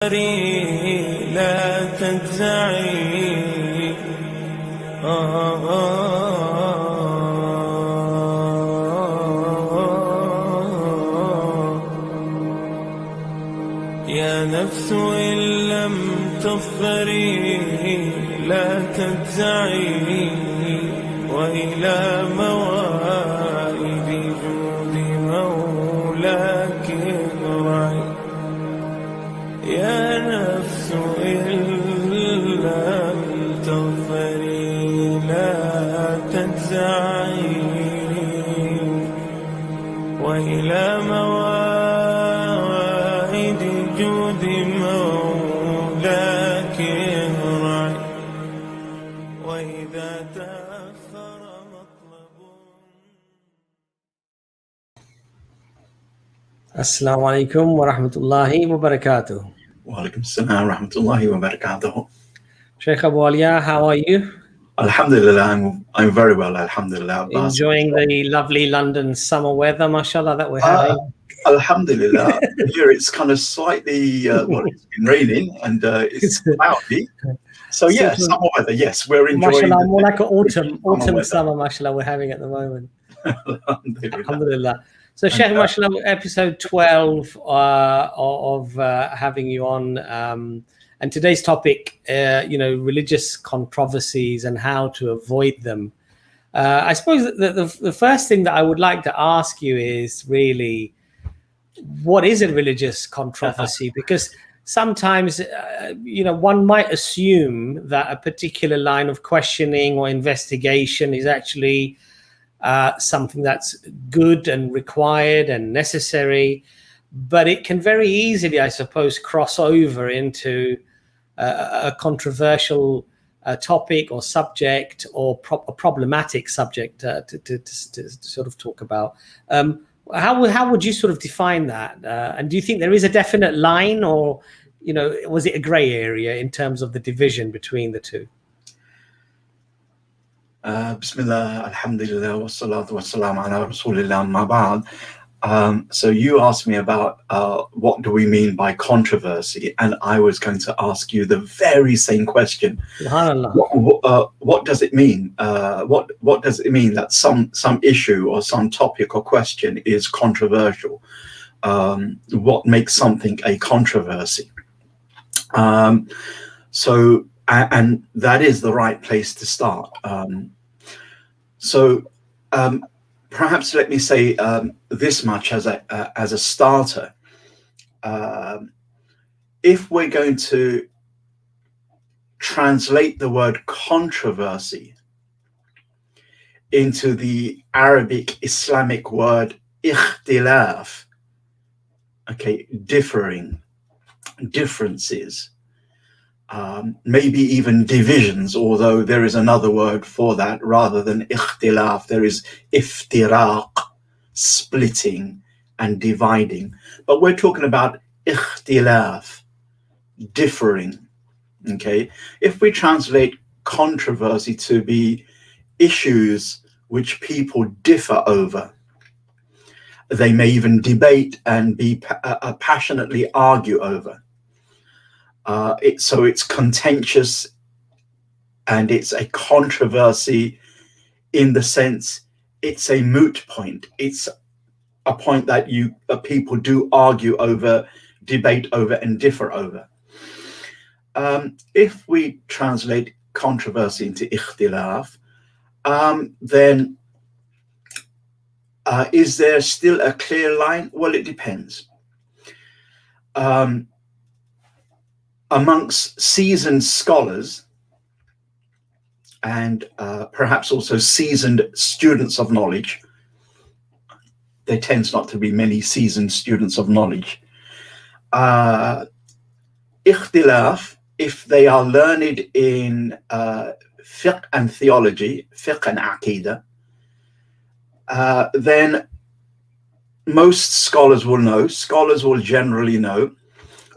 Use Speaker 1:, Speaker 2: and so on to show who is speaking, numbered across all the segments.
Speaker 1: لا تجزعي يا نفس إن لم تظفري لا تجزعي وإلى موائد جود مولاك ارعي يا نفس إن لم تظفري لا تجزعي وإلى موائد جود مولاك ارعي وإذا تأخر مطلب.
Speaker 2: Assalamu alaikum wa rahmatullahi wa barakatuh.
Speaker 3: Wa alaikum assalam wa rahmatullahi wa barakatuh.
Speaker 2: Sheikh Abu Aaliya, how are you?
Speaker 3: Alhamdulillah, I'm very well, alhamdulillah. Abbas.
Speaker 2: Enjoying the lovely London summer weather, mashallah, that we're having.
Speaker 3: Alhamdulillah. Here it's kind of slightly, it's been raining and it's cloudy. So yeah, summer weather, yes, we're enjoying.
Speaker 2: Mashallah, more like an autumn summer, mashallah, we're having at the moment.
Speaker 3: Alhamdulillah.
Speaker 2: Alhamdulillah. So Sheikh, mashallah, episode 12 of having you on. And today's topic, religious controversies and how to avoid them. I suppose that the first thing that I would like to ask you is really, what is a religious controversy? Because sometimes, one might assume that a particular line of questioning or investigation is actually something that's good and required and necessary, but it can very easily, I suppose, cross over into a controversial topic or subject or a problematic subject to sort of talk about. How would you sort of define that? And do you think there is a definite line, or was it a grey area in terms of the division between the two?
Speaker 3: Bismillah, alhamdulillah, wassalatu wassalamu ala rasulillah, ma ba'd. So you asked me about what do we mean by controversy, and I was going to ask you the very same question. What does it mean? What does it mean that some issue or some topic or question is controversial? What makes something a controversy? And that is the right place to start. Perhaps let me say this much as a starter. If we're going to translate the word controversy into the Arabic Islamic word ikhtilaf, okay, differing, differences, maybe even divisions, although there is another word for that rather than ikhtilaf. There is iftiraq, splitting and dividing, but we're talking about ikhtilaf, differing. Okay, if we translate controversy to be issues which people differ over, they may even debate and be passionately argue over. So it's contentious and it's a controversy in the sense it's a moot point. It's a point that people do argue over, debate over, and differ over. If we translate controversy into ikhtilaf, then is there still a clear line? Well, it depends. Amongst seasoned scholars and perhaps also seasoned students of knowledge, there tends not to be many seasoned students of knowledge. Ikhtilaf, if they are learned in fiqh and theology, fiqh and aqidah, then most scholars will generally know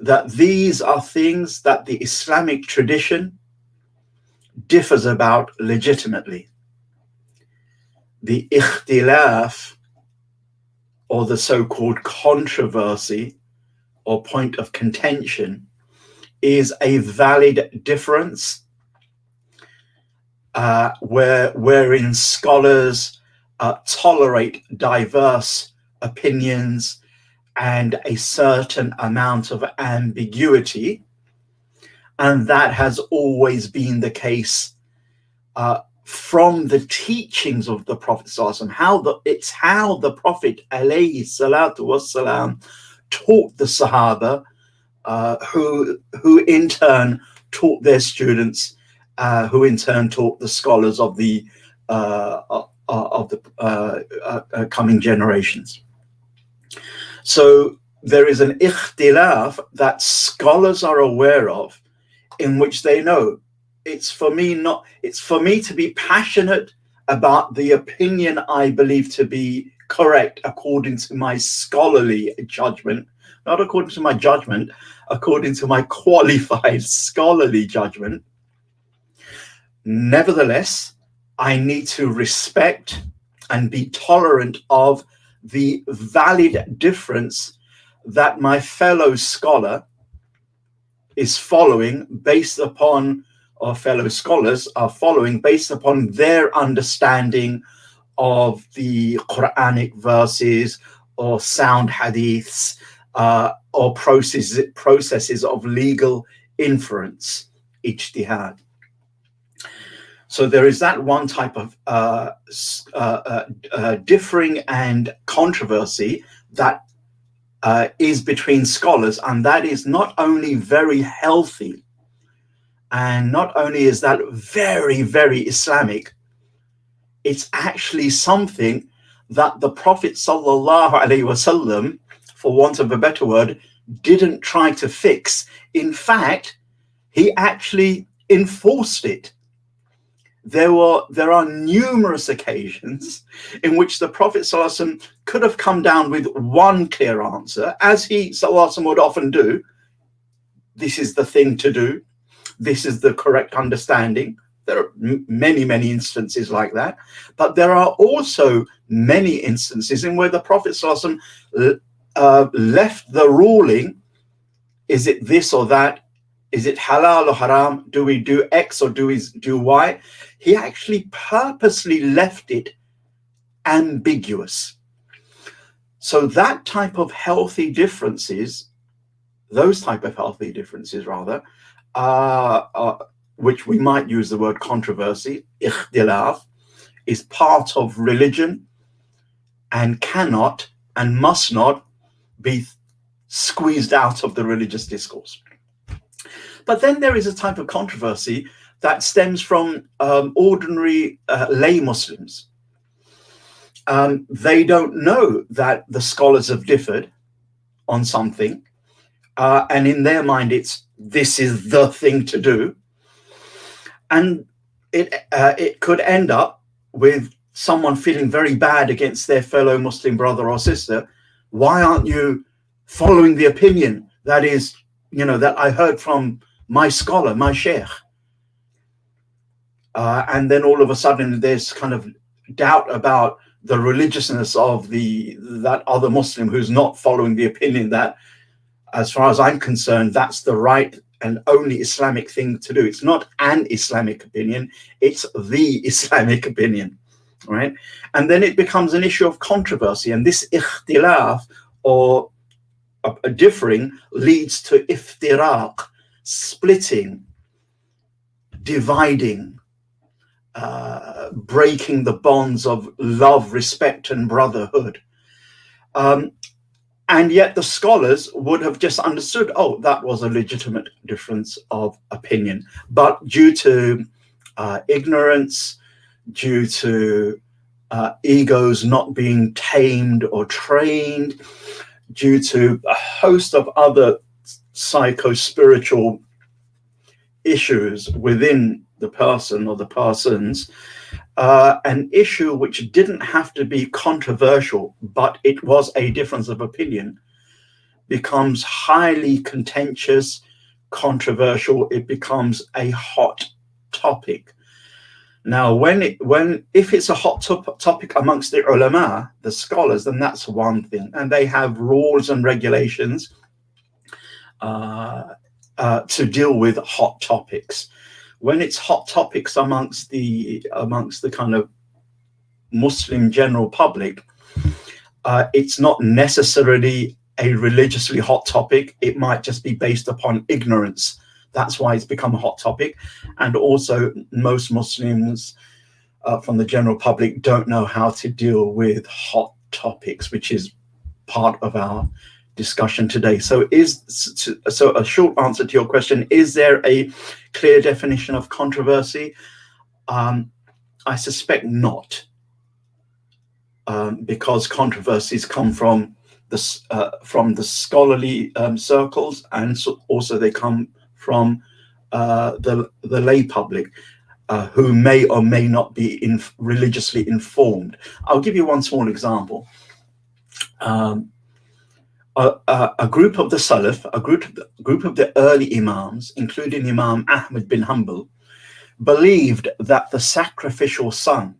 Speaker 3: that these are things that the Islamic tradition differs about legitimately. The ikhtilaf, or the so-called controversy or point of contention, is a valid difference, wherein scholars tolerate diverse opinions and a certain amount of ambiguity. And that has always been the case from the teachings of the Prophet ﷺ. It's how the Prophet alayhi salatu wassalam taught the Sahaba, who in turn taught their students, who in turn taught the scholars of the coming generations. So there is an ikhtilaf that scholars are aware of, in which they know it's for me to be passionate about the opinion I believe to be correct according to my scholarly judgment, not according to my judgment, according to my qualified scholarly judgment. Nevertheless, I need to respect and be tolerant of the valid difference that my fellow scholar is following based upon, or fellow scholars are following based upon their understanding of the Quranic verses or sound hadiths, or processes of legal inference, ijtihad. So there is that one type of differing and controversy that is between scholars, and that is not only very healthy, and not only is that very, very Islamic, it's actually something that the Prophet sallallahu alaihi wasallam, for want of a better word, didn't try to fix. In fact, he actually enforced it. There are numerous occasions in which the Prophet ﷺ could have come down with one clear answer, as he ﷺ would often do. This is the thing to do. This is the correct understanding. There are many, many instances like that. But there are also many instances in where the Prophet ﷺ left the ruling, is it this or that? Is it halal or haram? Do we do X or do we do Y? He actually purposely left it ambiguous. So that type of healthy differences, those type of healthy differences rather, which we might use the word controversy, ikhtilaf, is part of religion and cannot and must not be squeezed out of the religious discourse. But then there is a type of controversy that stems from ordinary lay Muslims. They don't know that the scholars have differed on something, and in their mind this is the thing to do, and it could end up with someone feeling very bad against their fellow Muslim brother or sister. Why aren't you following the opinion that is, that I heard from my scholar, my sheikh? And then all of a sudden there's kind of doubt about the religiousness of that other Muslim who's not following the opinion that, as far as I'm concerned, that's the right and only Islamic thing to do. It's not an Islamic opinion, it's the Islamic opinion, right? And then it becomes an issue of controversy, and this ikhtilaf, or a differing, leads to iftiraq, splitting, dividing, breaking the bonds of love, respect, and brotherhood. And yet the scholars would have just understood, oh, that was a legitimate difference of opinion. But due to ignorance, due to egos not being tamed or trained, due to a host of other psycho-spiritual issues within the person or the persons, an issue which didn't have to be controversial, but it was a difference of opinion, becomes highly contentious, controversial. It becomes a hot topic. Now, if it's a hot topic amongst the ulama, the scholars, then that's one thing, and they have rules and regulations to deal with hot topics. When it's hot topics amongst the kind of Muslim general public, it's not necessarily a religiously hot topic. It might just be based upon ignorance. That's why it's become a hot topic. And also, most Muslims from the general public don't know how to deal with hot topics, which is part of our discussion today. So a short answer to your question, is there a clear definition of controversy? I suspect not, because controversies come from the scholarly circles, and also they come from the lay public, who may or may not be religiously informed. I'll give you one small example. A group of the Salaf, a group of the early Imams, including Imam Ahmad bin Hanbal, believed that the sacrificial son,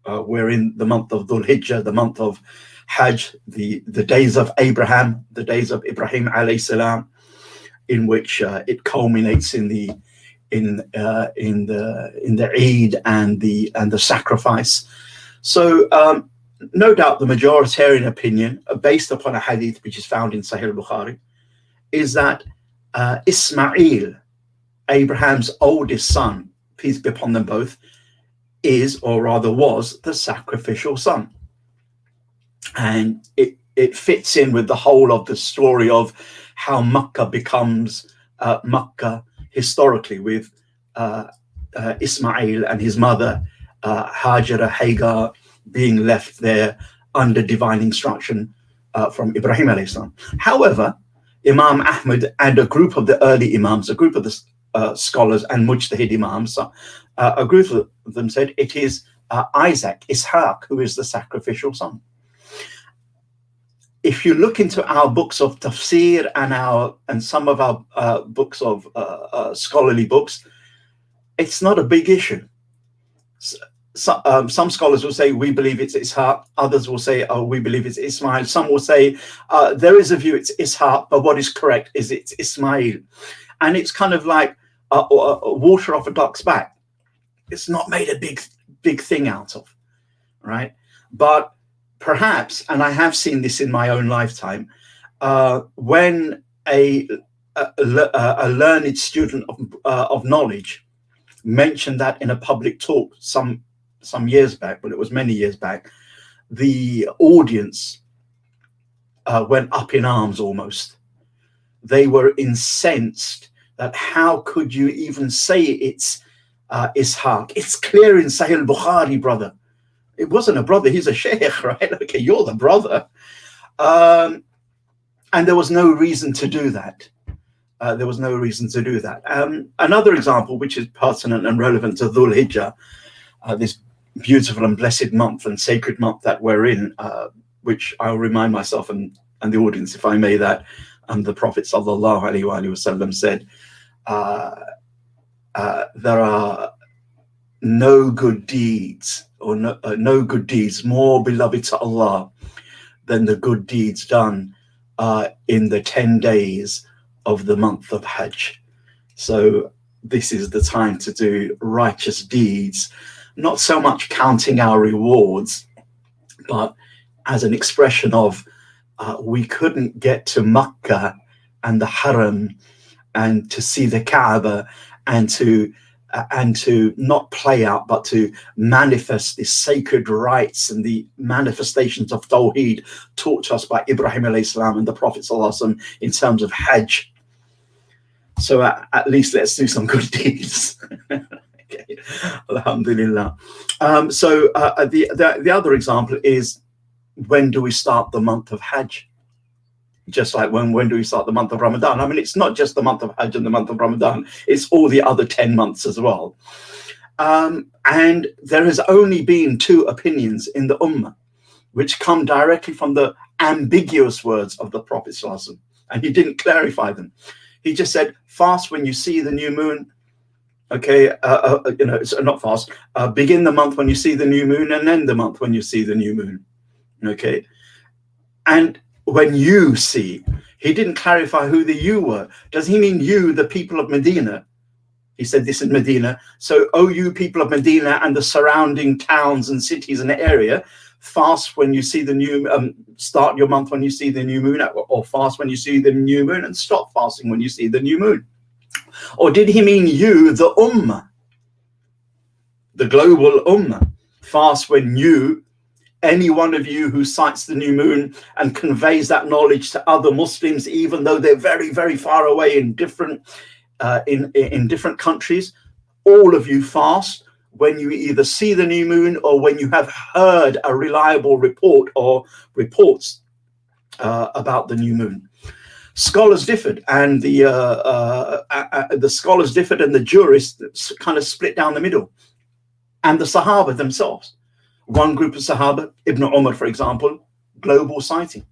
Speaker 3: we're in the month of Dhul Hijjah, the month of Hajj, the days of Abraham, the days of Ibrahim alayhi salam, in which it culminates in the Eid and the sacrifice. So no doubt the majoritarian opinion, based upon a hadith which is found in Sahih al-Bukhari, is that Ismail, Abraham's oldest son, peace be upon them both, is, or rather was, the sacrificial son. And it fits in with the whole of the story of how Makkah becomes Makkah historically, with Ismail and his mother Hajara, Hagar, being left there under divine instruction from Ibrahim alayhi salam. However, Imam Ahmad and a group of the early Imams, a group of the scholars and Mujtahid Imams, a group of them said it is Isaac, Ishaq, who is the sacrificial son. If you look into our books of tafsir and some of our books of scholarly books, it's not a big issue. Some scholars will say we believe it's Ishaq, others will say, oh, we believe it's Ismail. Some will say there is a view it's Ishaq, but what is correct is it's Ismail. And it's kind of like water off a duck's back. It's not made a big thing out of, right? But perhaps, and I have seen this in my own lifetime, when a learned student of knowledge mentioned that in a public talk some years back, well, it was many years back, the audience went up in arms almost. They were incensed that how could you even say it's Ishaq? It's clear in Sahih al-Bukhari, brother. It wasn't a brother, he's a sheikh, right? Okay, you're the brother. And there was no reason to do that. There was no reason to do that. Another example, which is pertinent and relevant to Dhul Hijjah, this beautiful and blessed month and sacred month that we're in, which I'll remind myself and the audience, if I may, that the Prophet sallallahu alaihi wasallam said, there are no good deeds, or no good deeds more beloved to Allah than the good deeds done in the 10 days of the month of Hajj. So this is the time to do righteous deeds, not so much counting our rewards, but as an expression of we couldn't get to Makkah and the Haram and to see the Kaaba and to not play out, but to manifest the sacred rites and the manifestations of Tawheed taught to us by Ibrahim alayhi salam and the Prophet sallallahu alaihi wasallam in terms of Hajj. So at least let's do some good deeds. Okay. Alhamdulillah. So the other example is, when do we start the month of Hajj? Just like when do we start the month of Ramadan? I mean, it's not just the month of Hajj and the month of Ramadan, it's all the other 10 months as well. And there has only been 2 opinions in the Ummah, which come directly from the ambiguous words of the Prophet ﷺ, and he didn't clarify them. He just said, fast when you see the new moon. Okay, it's not fast. Begin the month when you see the new moon, and end the month when you see the new moon. Okay, and when you see, He didn't clarify who the you were. Does he mean you, the people of Medina? He said this in Medina. So, oh, you people of Medina and the surrounding towns and cities and area, fast when you see the new, start your month when you see the new moon, or fast when you see the new moon, and stop fasting when you see the new moon. Or did he mean you, the ummah, the global ummah, fast when you, any one of you who sights the new moon and conveys that knowledge to other Muslims, even though they're very, very far away in different in different countries, all of you fast when you either see the new moon or when you have heard a reliable report or reports about the new moon. Scholars differed, and the scholars differed, and the jurists kind of split down the middle, and the Sahaba themselves. One group of Sahaba, Ibn Umar, for example, global sighting.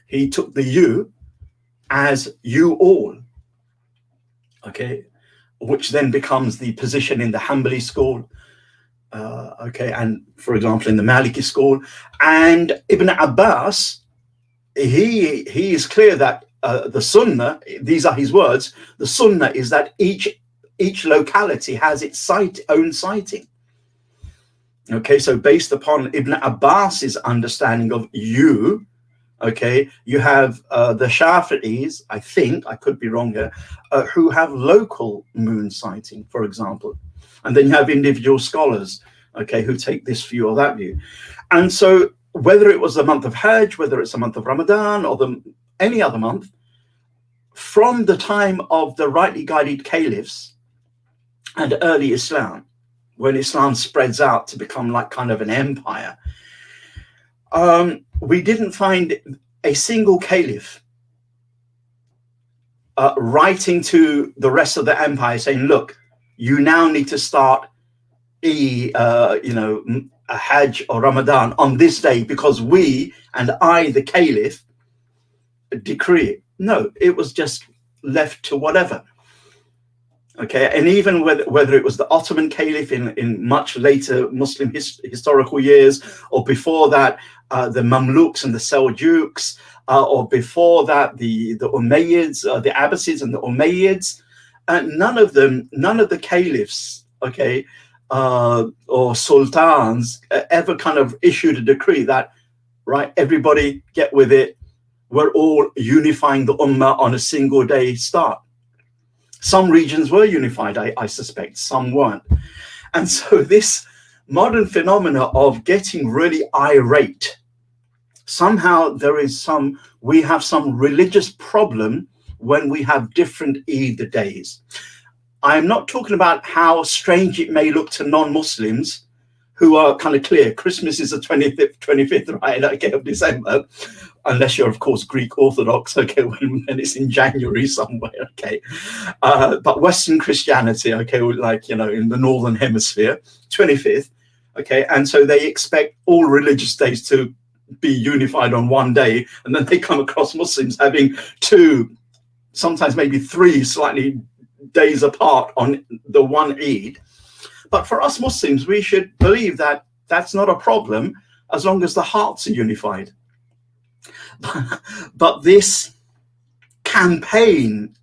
Speaker 3: He took the you as you all, okay, which then becomes the position in the Hanbali school, okay, and for example in the Maliki school. And Ibn Abbas, he is clear that the Sunnah, these are his words, the Sunnah is that each locality has its own sighting. Okay, so based upon Ibn Abbas's understanding of you, okay, you have the Shafi'is, I think, I could be wrong here, who have local moon sighting, for example. And then you have individual scholars, okay, who take this view or that view. And so whether it was the month of Hajj, whether it's the month of Ramadan or any other month, from the time of the rightly guided caliphs and early Islam, when Islam spreads out to become like kind of an empire, we didn't find a single caliph writing to the rest of the empire saying, look, you now need to start a Hajj or Ramadan on this day because we and I, the caliph, decree it. No, it was just left to whatever. Okay, and even whether it was the Ottoman Caliph in much later Muslim historical years, or before that, the Mamluks and the Seljuks, or before that, the Umayyads, the Abbasids and the Umayyads, none of the caliphs, okay, or sultans ever kind of issued a decree that, right, everybody get with it, we're all unifying the ummah on a single day start. Some regions were unified, I suspect, some weren't. And so this modern phenomena of getting really irate, somehow we have some religious problem when we have different Eid days. I'm not talking about how strange it may look to non-Muslims who are kind of clear. Christmas is the 25th, right, okay, of December. Unless you're, of course, Greek Orthodox, okay, when it's in January somewhere, okay. But Western Christianity, okay, like, in the Northern Hemisphere, 25th, okay, and so they expect all religious days to be unified on one day, and then they come across Muslims having 2, sometimes maybe 3 slightly days apart on the one Eid. But for us Muslims, we should believe that that's not a problem as long as the hearts are unified. But this campaign,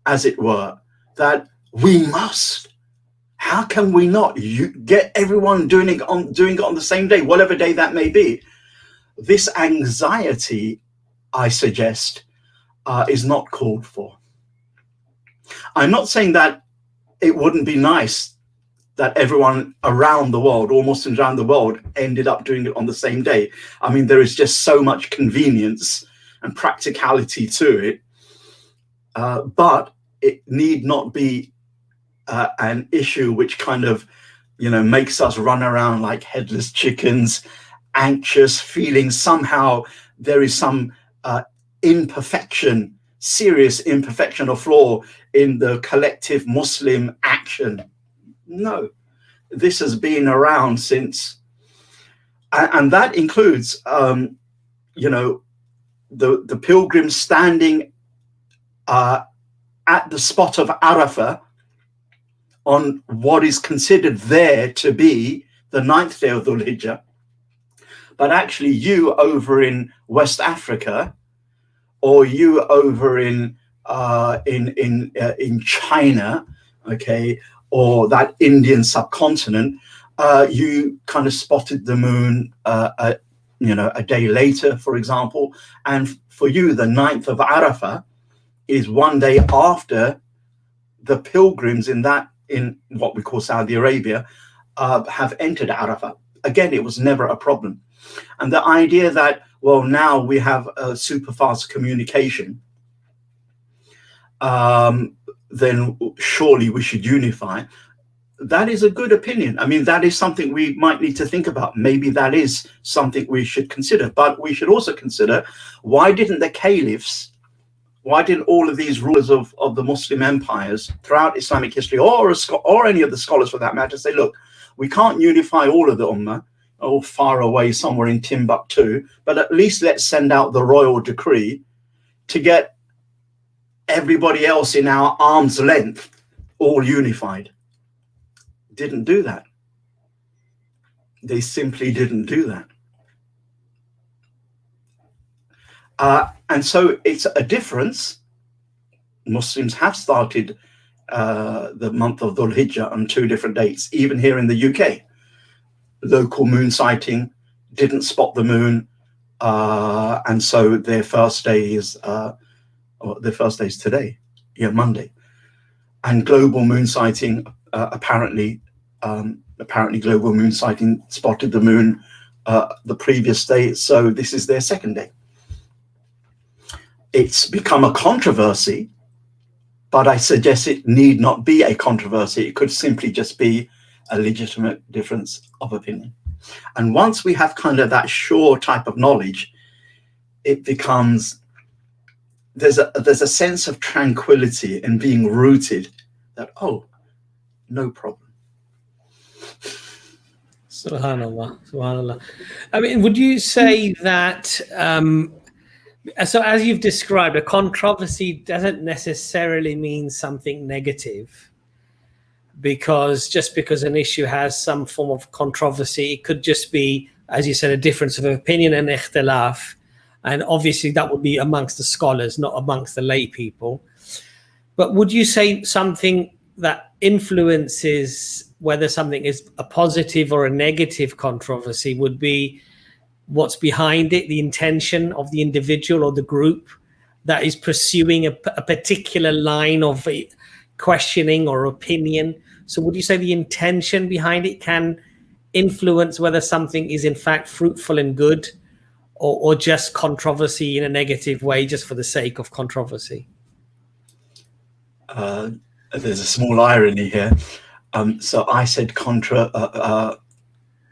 Speaker 3: as it were, that we must, how can we not get everyone doing it on the same day, whatever day that may be? This anxiety, I suggest, is not called for. I'm not saying that it wouldn't be nice that everyone around the world, all Muslims around the world, ended up doing it on the same day. I mean, there is just so much convenience and practicality to it, but it need not be an issue which kind of, makes us run around like headless chickens, anxious, feeling somehow there is some imperfection, serious imperfection or flaw in the collective Muslim action. No, this has been around since, and that includes, the pilgrims standing at the spot of Arafah on what is considered there to be the 9th day of Dhul Hijjah. But actually you over in West Africa or you over in China, okay, or that Indian subcontinent, you kind of spotted the moon, a day later, for example, and for you, the 9th of Arafah is one day after the pilgrims in what we call Saudi Arabia have entered Arafah. Again, it was never a problem. And the idea that, well, now we have a super fast communication, then surely we should unify. That is a good opinion. I mean, that is something we might need to think about. Maybe that is something we should consider. But we should also consider, why didn't the caliphs, why didn't all of these rulers of the Muslim empires throughout Islamic history, or any of the scholars for that matter, say, look, we can't unify all of the ummah, or far away somewhere in Timbuktu, but at least let's send out the royal decree to get everybody else in our arm's length all unified. Didn't do that. They simply didn't do that. And so it's a difference. Muslims have started the month of Dhul Hijjah on 2 different dates, even here in the UK. Local moon sighting, didn't spot the moon, and so their first day is today, Monday. And global moon sighting, apparently global moon sighting spotted the moon the previous day, so this is their second day. It's become a controversy, but I suggest it need not be a controversy. It could simply just be a legitimate difference of opinion. And once we have kind of that sure type of knowledge, it becomes, there's a sense of tranquility in being rooted that, oh, no problem.
Speaker 2: Subhanallah. I mean, would you say that, so as you've described, a controversy doesn't necessarily mean something negative? Because just because an issue has some form of controversy, it could just be, as you said, a difference of opinion and ikhtilaf. And obviously that would be amongst the scholars, not amongst the lay people. But would you say something that influences whether something is a positive or a negative controversy would be what's behind it, the intention of the individual or the group that is pursuing a particular line of questioning or opinion? So would you say the intention behind it can influence whether something is in fact fruitful and good, or just controversy in a negative way just for the sake of controversy?
Speaker 3: There's a small irony here. So I said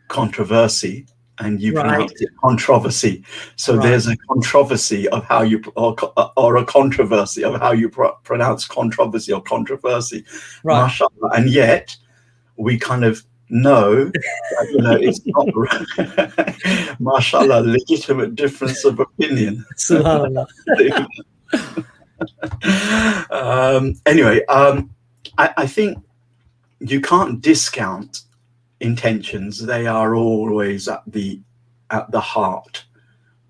Speaker 3: controversy, and you pronounced it controversy. So there's a controversy of how you, or a controversy of how you pronounce controversy or controversy. Right. Mashallah. And yet we kind of know that, it's not, mashallah, legitimate difference of opinion. Anyway, I think you can't discount intentions. They are always at the heart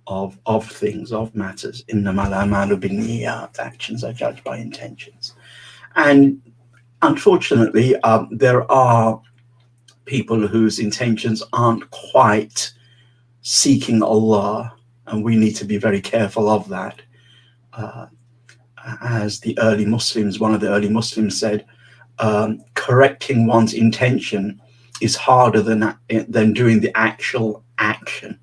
Speaker 3: of things, of matters. Innamal a'malu binniyat, actions are judged by intentions. And unfortunately, there are people whose intentions aren't quite seeking Allah, and we need to be very careful of that. As the early Muslims, one of the early Muslims said, correcting one's intention is harder than doing the actual action.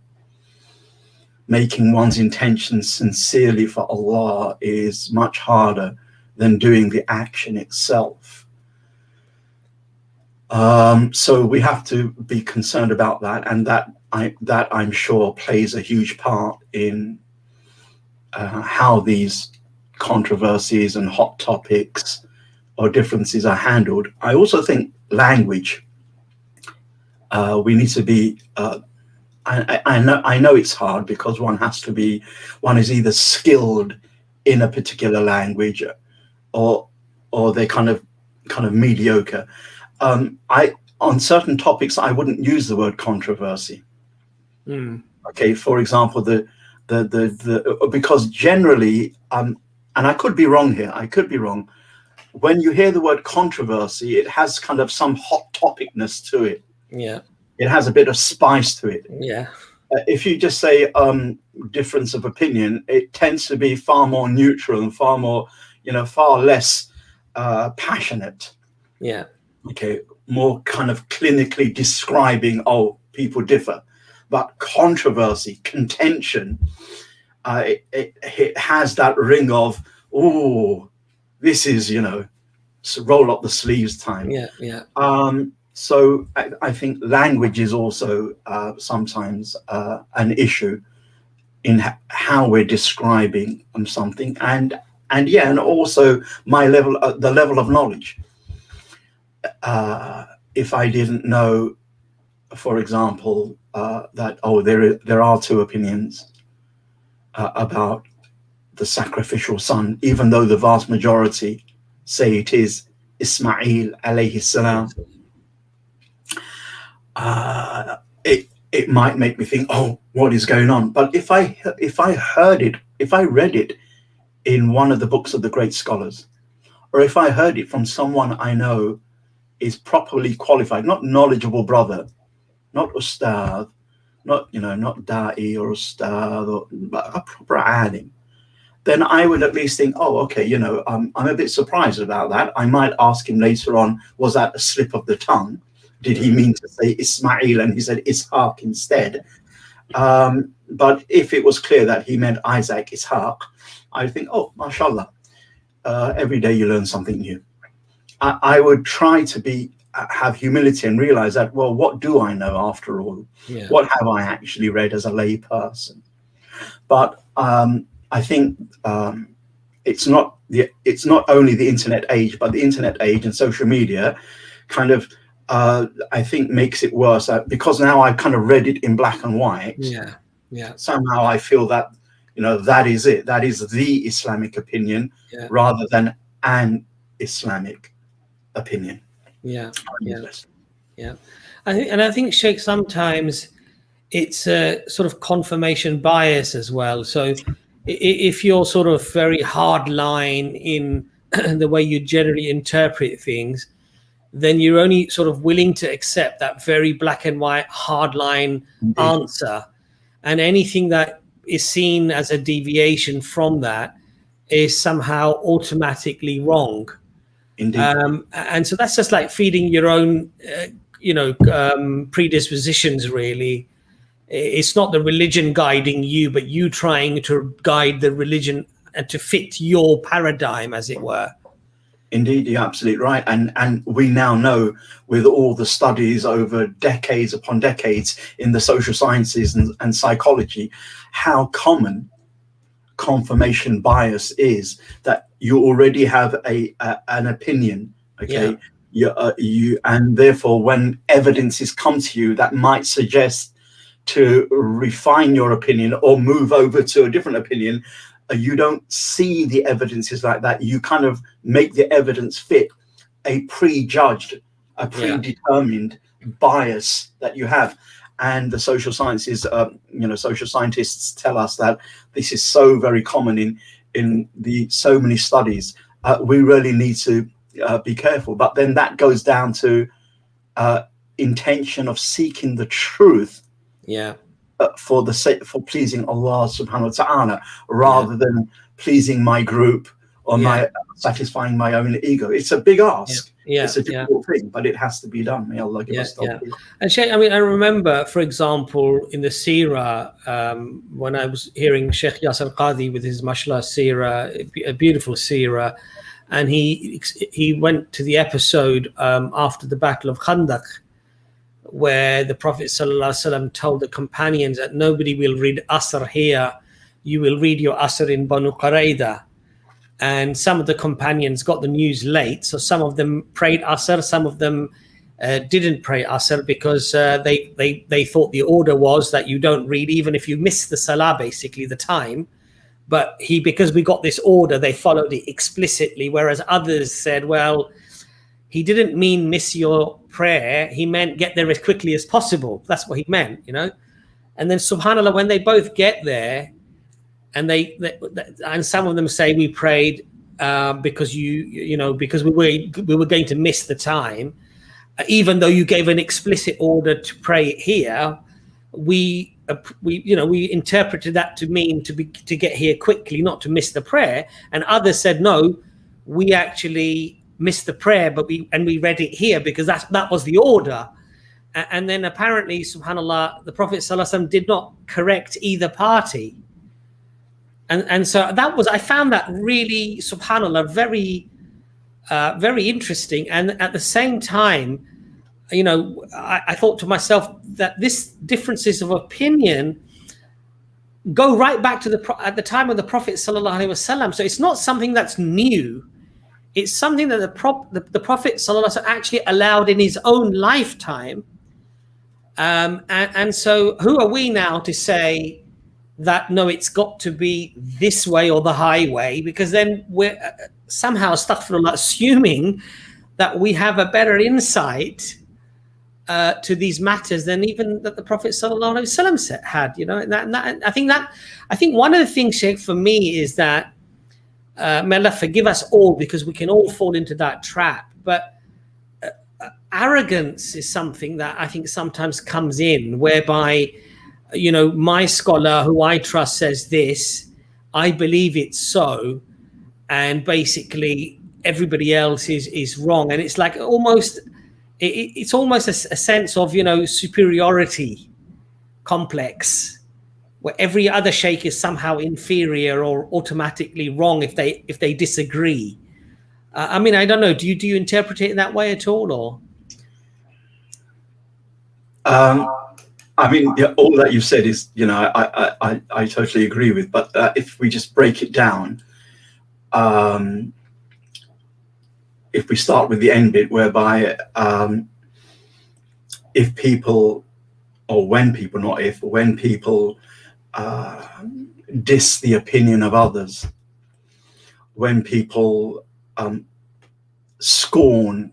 Speaker 3: Making one's intention sincerely for Allah is much harder than doing the action itself. So we have to be concerned about that, and that I'm sure plays a huge part in how these controversies and hot topics or differences are handled. I also think language. We need to be. I know it's hard because one is either skilled in a particular language, or they're kind of mediocre. On certain topics, I wouldn't use the word controversy. Okay, for example, because generally, and I could be wrong here, I could be wrong. When you hear the word controversy, it has kind of some hot topicness to it.
Speaker 2: Yeah.
Speaker 3: It has a bit of spice to it.
Speaker 2: Yeah.
Speaker 3: If you just say difference of opinion, it tends to be far more neutral and far more, far less passionate.
Speaker 2: Yeah.
Speaker 3: Okay, more kind of clinically describing, oh, people differ. But controversy, contention, it has that ring of, oh, this is, so roll up the sleeves time.
Speaker 2: Yeah, yeah.
Speaker 3: So I think language is also sometimes an issue in how we're describing something, and also the level of knowledge. If I didn't know, for example, that there are two opinions about the sacrificial son, even though the vast majority say it is Ismail alayhi salam, it might make me think, oh, what is going on? But if I read it in one of the books of the great scholars, or if I heard it from someone I know is properly qualified, not knowledgeable brother, not ustadh, not da'i or ustadh, but a proper alim, then I would at least think, oh, okay, I'm a bit surprised about that. I might ask him later on, was that a slip of the tongue? Did he mean to say Ismail and he said Ishaq instead? But if it was clear that he meant Isaac Ishaq, I think, oh, mashallah, every day you learn something new. I would try to have humility and realize that, well, what do I know after all? Yeah. What have I actually read as a lay person? But I think it's not only the internet age, but the internet age and social media kind of I think makes it worse because now I've kind of read it in black and white.
Speaker 2: Yeah, yeah.
Speaker 3: Somehow I feel that that is it. That is the Islamic opinion rather than an Islamic opinion.
Speaker 2: Yeah, yeah. I think, Sheikh, sometimes it's a sort of confirmation bias as well. So if you're sort of very hard line in the way you generally interpret things, then you're only sort of willing to accept that very black and white hardline answer, and anything that is seen as a deviation from that is somehow automatically wrong.
Speaker 3: Indeed.
Speaker 2: And so that's just like feeding your own, predispositions, really. It's not the religion guiding you, but you trying to guide the religion and to fit your paradigm, as it were.
Speaker 3: Indeed, you're absolutely right. And we now know, with all the studies over decades upon decades in the social sciences and psychology, how common confirmation bias is, that you already have an opinion, okay? Yeah. And therefore, when evidences come to you that might suggest to refine your opinion or move over to a different opinion, you don't see the evidences like that. You kind of make the evidence fit a prejudged, a predetermined bias that you have. And the social sciences, social scientists tell us that this is so very common in so many studies. We really need to be careful. But then that goes down to intention of seeking the truth.
Speaker 2: Yeah.
Speaker 3: For pleasing Allah subhanahu wa ta'ala, rather than pleasing my group or satisfying my own ego. It's a big ask. It's a difficult thing, but it has to be done. May Allah give us tawfiq.
Speaker 2: And Sheikh, I remember, for example, in the Seerah, when I was hearing Sheikh Yasir Qadhi with his mashallah Seerah, a beautiful Seerah, and he went to the episode after the Battle of Khandaq, where the Prophet ﷺ told the companions that nobody will read Asr here, you will read your Asr in Banu Qurayza. And some of the companions got the news late, so some of them prayed Asr, some of them didn't pray Asr because they thought the order was that you don't read even if you miss the Salah, basically the time. But because we got this order, they followed it explicitly, whereas others said, well, he didn't mean miss your prayer, he meant get there as quickly as possible. That's what he meant, And then subhanAllah, when they both get there, and and some of them say we prayed because because we were going to miss the time, even though you gave an explicit order to pray it here. We interpreted that to mean to get here quickly, not to miss the prayer. And others said no, we actually missed the prayer, but we read it here because that was the order. And then apparently, subhanallah, the Prophet ﷺ did not correct either party. And so I found that really, subhanallah, very, very interesting. And at the same time, I thought to myself that this differences of opinion go right back to at the time of the Prophet ﷺ. So it's not something that's new. It's something that the Prophet ﷺ actually allowed in his own lifetime. And so who are we now to say that, no, it's got to be this way or the highway? Because then we're somehow, astaghfirullah, assuming that we have a better insight to these matters than even that the Prophet ﷺ had. I think one of the things, Sheikh, for me is that may Allah forgive us all, because we can all fall into that trap. But arrogance is something that I think sometimes comes in, whereby, my scholar who I trust says this, I believe it's so, and basically everybody else is wrong. And it's like almost, it's almost a sense of, superiority complex, where every other sheikh is somehow inferior or automatically wrong if they disagree. I mean, I don't know. Do you interpret it that way at all, or?
Speaker 3: I mean, all that you've said is, I totally agree with. But if we just break it down, if we start with the end bit, whereby when people diss the opinion of others, when people scorn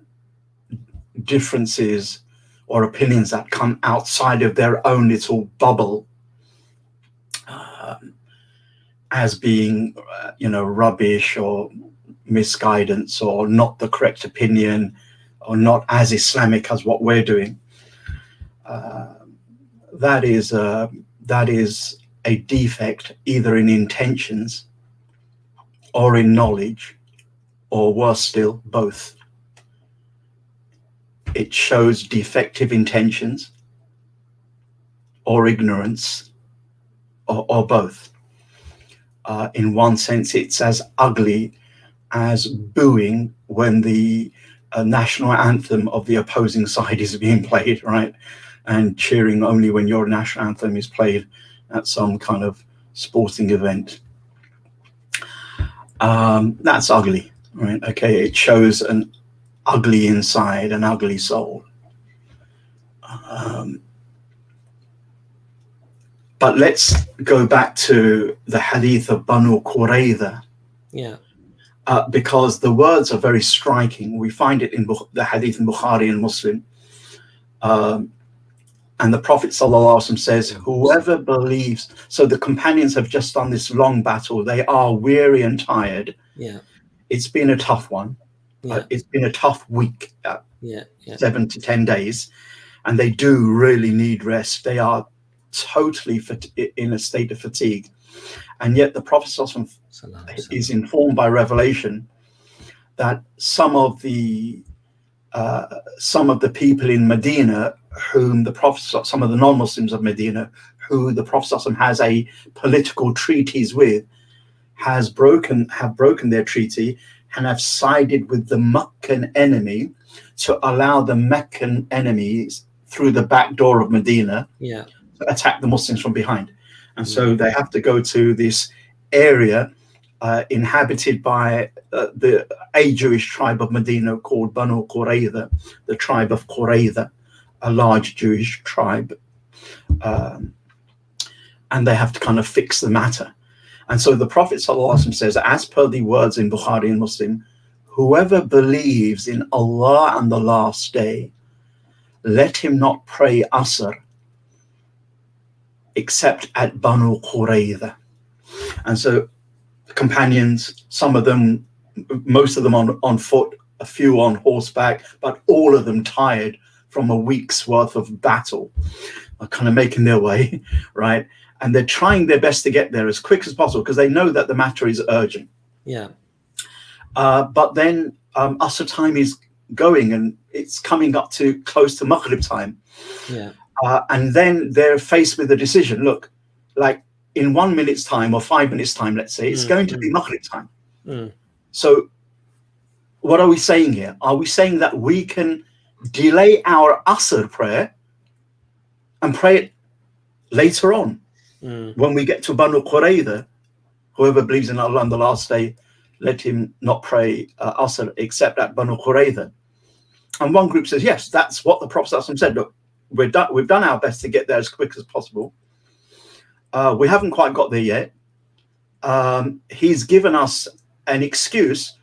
Speaker 3: differences or opinions that come outside of their own little bubble as being, rubbish or misguidance or not the correct opinion or not as Islamic as what we're doing, that is a defect either in intentions or in knowledge, or worse still, both. It shows defective intentions or ignorance, or both. In one sense, it's as ugly as booing when the national anthem of the opposing side is being played, right? And cheering only when your national anthem is played at some kind of sporting event. That's ugly, right? Okay, it shows an ugly inside, an ugly soul. But let's go back to the hadith of Banu Qurayza.
Speaker 2: Yeah.
Speaker 3: Because the words are very striking. We find it in the hadith in Bukhari and Muslim. And the Prophet ﷺ says, whoever believes, so the companions have just done this long battle. They are weary and tired.
Speaker 2: Yeah.
Speaker 3: It's been a tough one.
Speaker 2: Yeah.
Speaker 3: It's been a tough week,
Speaker 2: yeah.
Speaker 3: 7 to 10 days. And they do really need rest. They are totally in a state of fatigue. And yet the Prophet ﷺ is informed by revelation that some of the people in Medina, whom the Prophet, some of the non-Muslims of Medina, who the Prophet ﷺ has a political treaties with, have broken their treaty and have sided with the Meccan enemy to allow the Meccan enemies through the back door of Medina to attack the Muslims from behind. And so they have to go to this area inhabited by a Jewish tribe of Medina called Banu Qurayza, the tribe of Qurayza, a large Jewish tribe. And they have to kind of fix the matter. And so the Prophet ﷺ says, as per the words in Bukhari and Muslim, whoever believes in Allah and the last day, let him not pray Asr except at Banu Qurayza. And so companions, some of them, most of them on foot, a few on horseback, but all of them tired from a week's worth of battle, are kind of making their way, right? And they're trying their best to get there as quick as possible because they know that the matter is urgent.
Speaker 2: Yeah.
Speaker 3: But then Asr time is going and it's coming up to close to Maghrib time.
Speaker 2: Yeah.
Speaker 3: And then they're faced with a decision. Look, like in 1 minute's time or 5 minutes time, let's say, it's going to be Maghrib time. So what are we saying here? Are we saying that we can delay our Asr prayer and pray it later on when we get to Banu Qurayza? Whoever believes in Allah on the last day, let him not pray Asr except at Banu Qurayza. And one group says, yes, that's what the Prophet said. Look, we've done our best to get there as quick as possible. We haven't quite got there yet. He's given us an excuse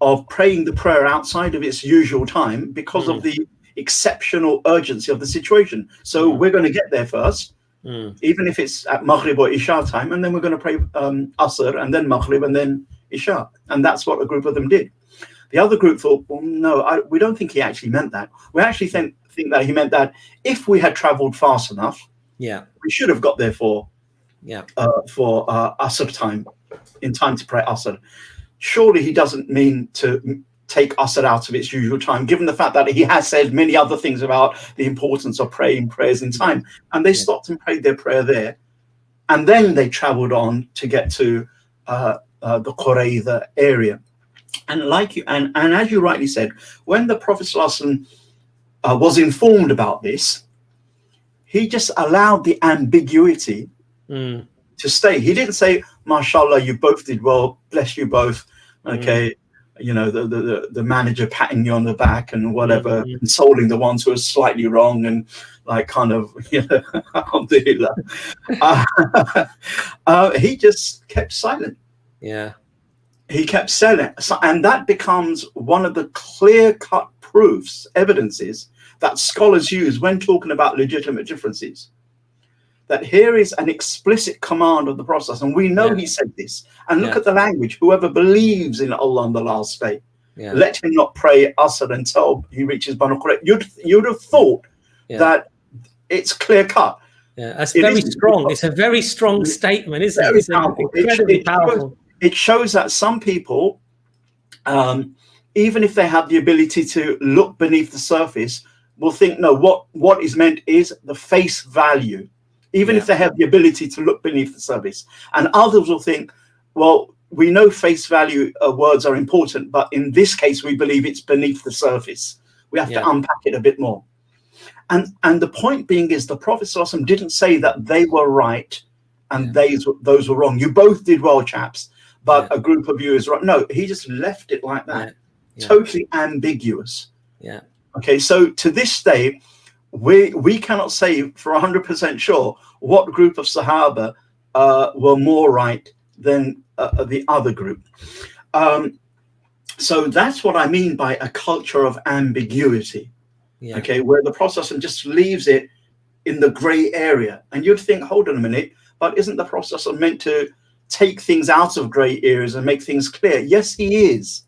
Speaker 3: of praying the prayer outside of its usual time because of the exceptional urgency of the situation. So we're going to get there first, even if it's at Maghrib or Isha time, and then we're going to pray Asr and then Maghrib and then Isha. And that's what a group of them did. The other group thought, well, no, we don't think he actually meant that. We actually think that he meant that if we had traveled fast enough, we should have got there for Asr time, in time to pray Asr. Surely he doesn't mean to take Asr out of its usual time, given the fact that he has said many other things about the importance of praying prayers in time. And they stopped and prayed their prayer there. And then they traveled on to get to the Qurayza area. And and as you rightly said, when the Prophet ﷺ, was informed about this, he just allowed the ambiguity to stay. He didn't say, mashallah, you both did well, bless you both. Okay, you know, the manager patting you on the back and whatever, consoling the ones who are slightly wrong and like kind of, you know, alhamdulillah. He just kept silent. He kept silent. So, and that becomes one of the clear-cut proofs, evidences that scholars use when talking about legitimate differences. That here is an explicit command of the Prophet, and we know he said this. And look at the language: whoever believes in Allah on the last day, let him not pray Asr until he reaches Banu Qurayza. You'd have thought that it's clear cut.
Speaker 2: That's very strong. It's a very strong statement, isn't it? It's incredibly powerful.
Speaker 3: It shows that some people, even if they have the ability to look beneath the surface, will think, no, what is meant is the face value. Even if they have the ability to look beneath the surface. And others will think, well, we know face value words are important, but in this case, we believe it's beneath the surface. We have to unpack it a bit more. And the point being is the Prophet ﷺ didn't say that they were right and those were wrong. You both did well, chaps, but a group of you is right. No, he just left it like that. Totally ambiguous. Okay, so to this day, we cannot say for 100% sure what group of Sahaba were more right than the other group. So that's what I mean by a culture of ambiguity. Okay, where the Prophet just leaves it in the gray area. And you'd think, hold on a minute, but isn't the Prophet meant to take things out of gray areas and make things clear? Yes, he is.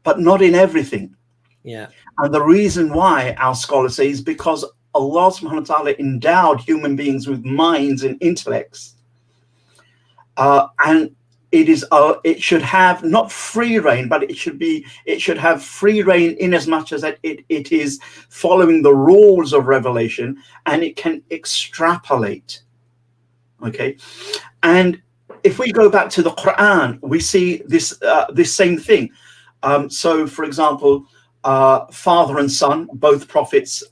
Speaker 3: But not in everything. And the reason why our scholars say is because Allah subhanahu wa ta'ala endowed human beings with minds and intellects. And it should have not free reign, but it should have free reign in as much as that it is following the rules of revelation and it can extrapolate. Okay. And if we go back to the Quran, we see this same thing. So for example, father and son, both prophets,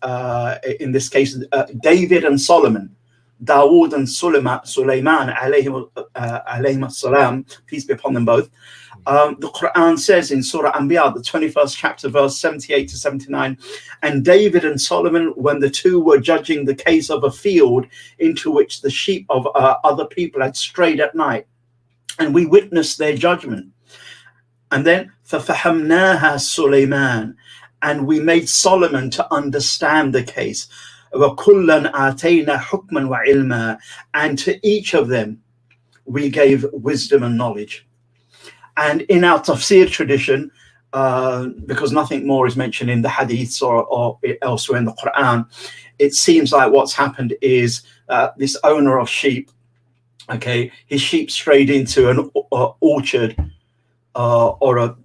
Speaker 3: in this case, David and Solomon, Dawood and Sulaiman alayhim salam, peace be upon them both. The Quran says in Surah Ambiguity, the 21st chapter, verse 78 to 79, and David and Solomon, when the two were judging the case of a field into which the sheep of other people had strayed at night, and we witnessed their judgment. And then فَفَحَمْنَاهَا Sulaiman, and we made Solomon to understand the case. وَكُلًّا آتَيْنَا حُكْمًا وَعِلْمًا, and to each of them we gave wisdom and knowledge. And in our tafsir tradition, because nothing more is mentioned in the hadiths or elsewhere in the Quran, it seems like what's happened is this owner of sheep, okay, his sheep strayed into an orchard or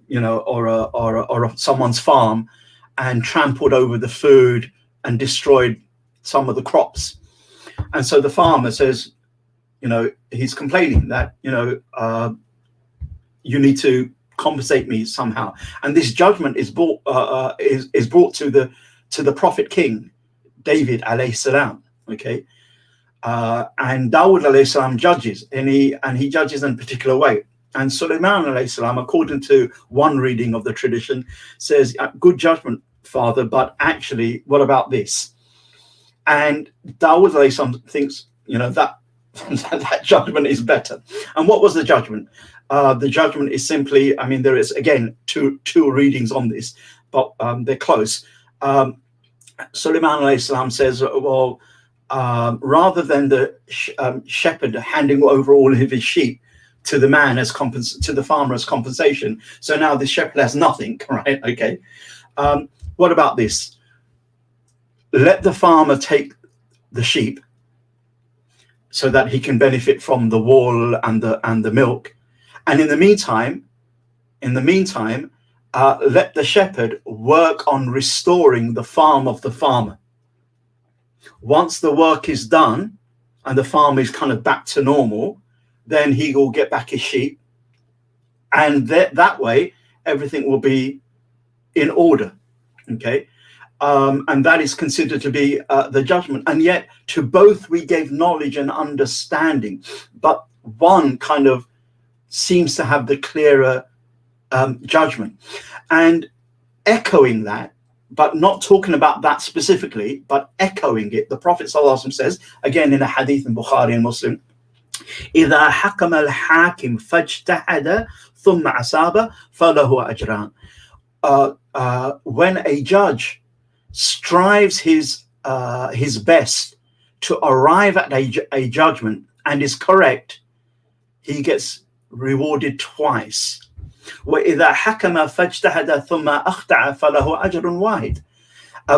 Speaker 3: someone's farm and trampled over the food and destroyed some of the crops. And so the farmer says, he's complaining that, you need to compensate me somehow. And this judgment is brought to the prophet king David alayhi salam. Okay, and Dawood alayhi salam judges, and he judges in a particular way. And Sulaiman alayhi salam, according to one reading of the tradition, says, "Good judgment, father, but actually, what about this?" And Dawood alayhi salam thinks, that that judgment is better. And what was the judgment? The judgment is simply, there is again two readings on this, but they're close. Sulaiman alayhi salam says, well, rather than the shepherd handing over all of his sheep to the man to the farmer as compensation, so now the shepherd has nothing, right? Okay. What about this? Let the farmer take the sheep so that he can benefit from the wool and the milk. And in the meantime, let the shepherd work on restoring the farm of the farmer. Once the work is done and the farm is kind of back to normal, then he will get back his sheep. And that way, everything will be in order. Okay. And that is considered to be the judgment. And yet to both we gave knowledge and understanding, but one kind of seems to have the clearer judgment. And echoing that, but not talking about that specifically, but echoing it, the Prophet ﷺ says, again in a hadith in Bukhari and Muslim, إِذَا حَكَمَ الْحَاكِمْ فَاجْتَهَدَ ثُمَّ عَصَابَ فَلَهُ أَجْرَانِ. When a judge strives his best to arrive at a judgment and is correct, he gets rewarded twice. وَإِذَا حَكَمَ فَاجْتَهَدَ ثُمَّ أَخْطَأَ فَلَهُ أَجْرٌ وَاحِدٌ.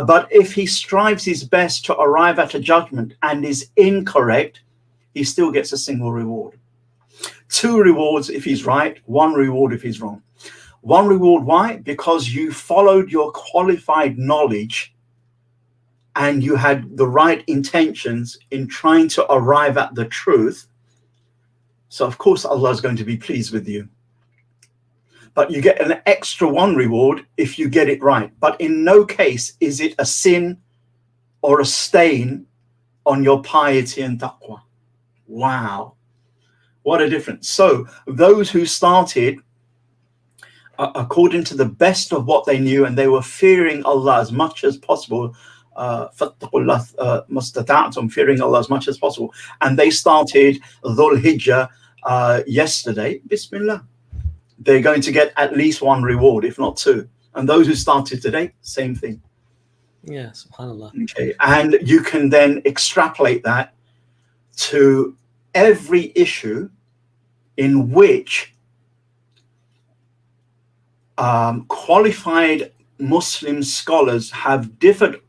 Speaker 3: But if he strives his best to arrive at a judgment and is incorrect, he still gets a single reward. 2 rewards if he's right, 1 reward if he's wrong. 1 reward, why? Because you followed your qualified knowledge and you had the right intentions in trying to arrive at the truth. So of course Allah is going to be pleased with you. But you get an extra 1 reward if you get it right. But in no case is it a sin or a stain on your piety and taqwa. Wow. What a difference. So those who started according to the best of what they knew, and they were fearing Allah as much as possible, fearing Allah as much as possible, and they started Dhul Hijjah yesterday, Bismillah, they're going to get at least 1 reward, if not 2. And those who started today, same thing.
Speaker 2: Yeah, subhanAllah.
Speaker 3: Okay, and you can then extrapolate that to every issue in which qualified Muslim scholars have differed.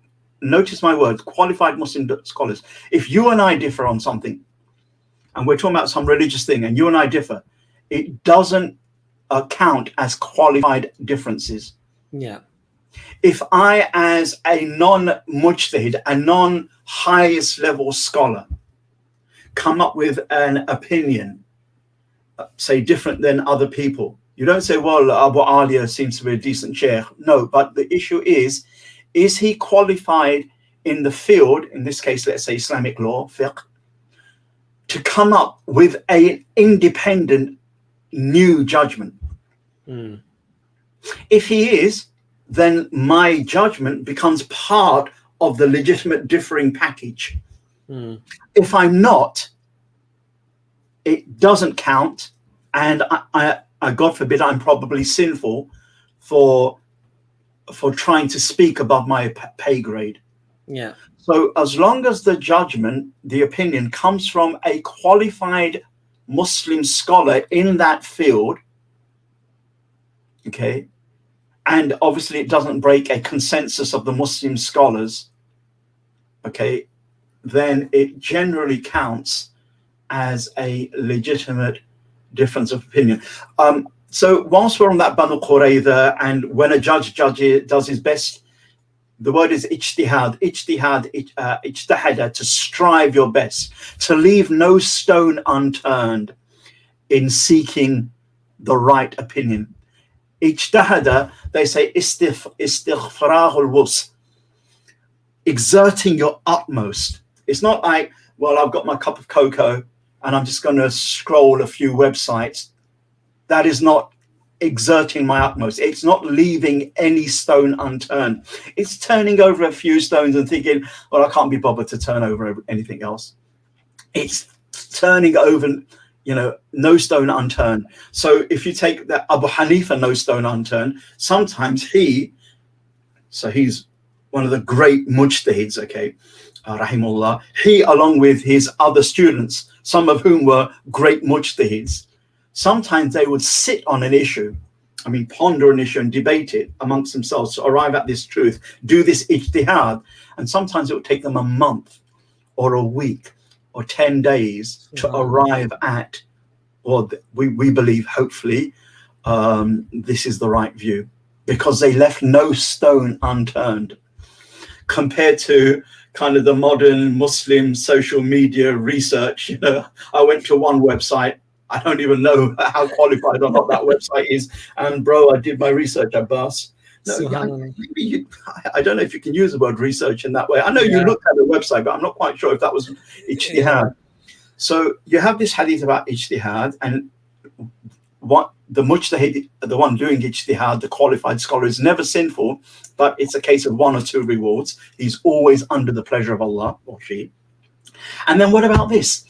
Speaker 3: Notice my words, qualified Muslim scholars. If you and I differ on something, and we're talking about some religious thing, and you and I differ, it doesn't count as qualified differences.
Speaker 2: Yeah.
Speaker 3: If I, as a non-mujtahid, a non-highest level scholar, come up with an opinion, say different than other people, you don't say, well, Abu Aaliya seems to be a decent sheikh. No, but the issue is he qualified in the field, in this case, let's say Islamic law, fiqh, to come up with an independent new judgment?
Speaker 2: Mm.
Speaker 3: If he is, then my judgment becomes part of the legitimate differing package.
Speaker 2: Mm.
Speaker 3: If I'm not, it doesn't count, and I God forbid, I'm probably sinful for trying to speak above my pay grade.
Speaker 2: Yeah.
Speaker 3: So as long as the judgment, the opinion, comes from a qualified Muslim scholar in that field, okay, and obviously it doesn't break a consensus of the Muslim scholars, okay, then it generally counts as a legitimate difference of opinion. So whilst we're on that Banu Qurayza, and when a judge does his best, the word is ijtihad, ijtahada, to strive your best, to leave no stone unturned in seeking the right opinion. Ijtahada, they say, istighfarahul wus, exerting your utmost. It's not like, well, I've got my cup of cocoa and I'm just going to scroll a few websites. That is not exerting my utmost. It's not leaving any stone unturned. It's turning over a few stones and thinking, well, I can't be bothered to turn over anything else. It's turning over, you know, no stone unturned. So if you take the Abu Hanifa, no stone unturned, sometimes he's one of the great mujtahids, okay, rahimullah, he, along with his other students, some of whom were great mujtahids, sometimes they would sit on an issue, I mean, ponder an issue and debate it amongst themselves to arrive at this truth, do this ijtihad, and sometimes it would take them a month or a week or 10 days to arrive at, or we believe, hopefully, this is the right view, because they left no stone unturned. Compared to kind of the modern Muslim social media research, you know, I went to one website, I don't even know how qualified or not that website is, and bro, I did my research, Abbas. No, I don't know if you can use the word research in that way. I know you looked at the website, but I'm not quite sure if that was ijtihad. So you have this hadith about ijtihad, and what the mujtahid, the one doing ijtihad, the qualified scholar, is never sinful, but it's a case of one or two rewards. He's always under the pleasure of Allah, or she. And then what about this?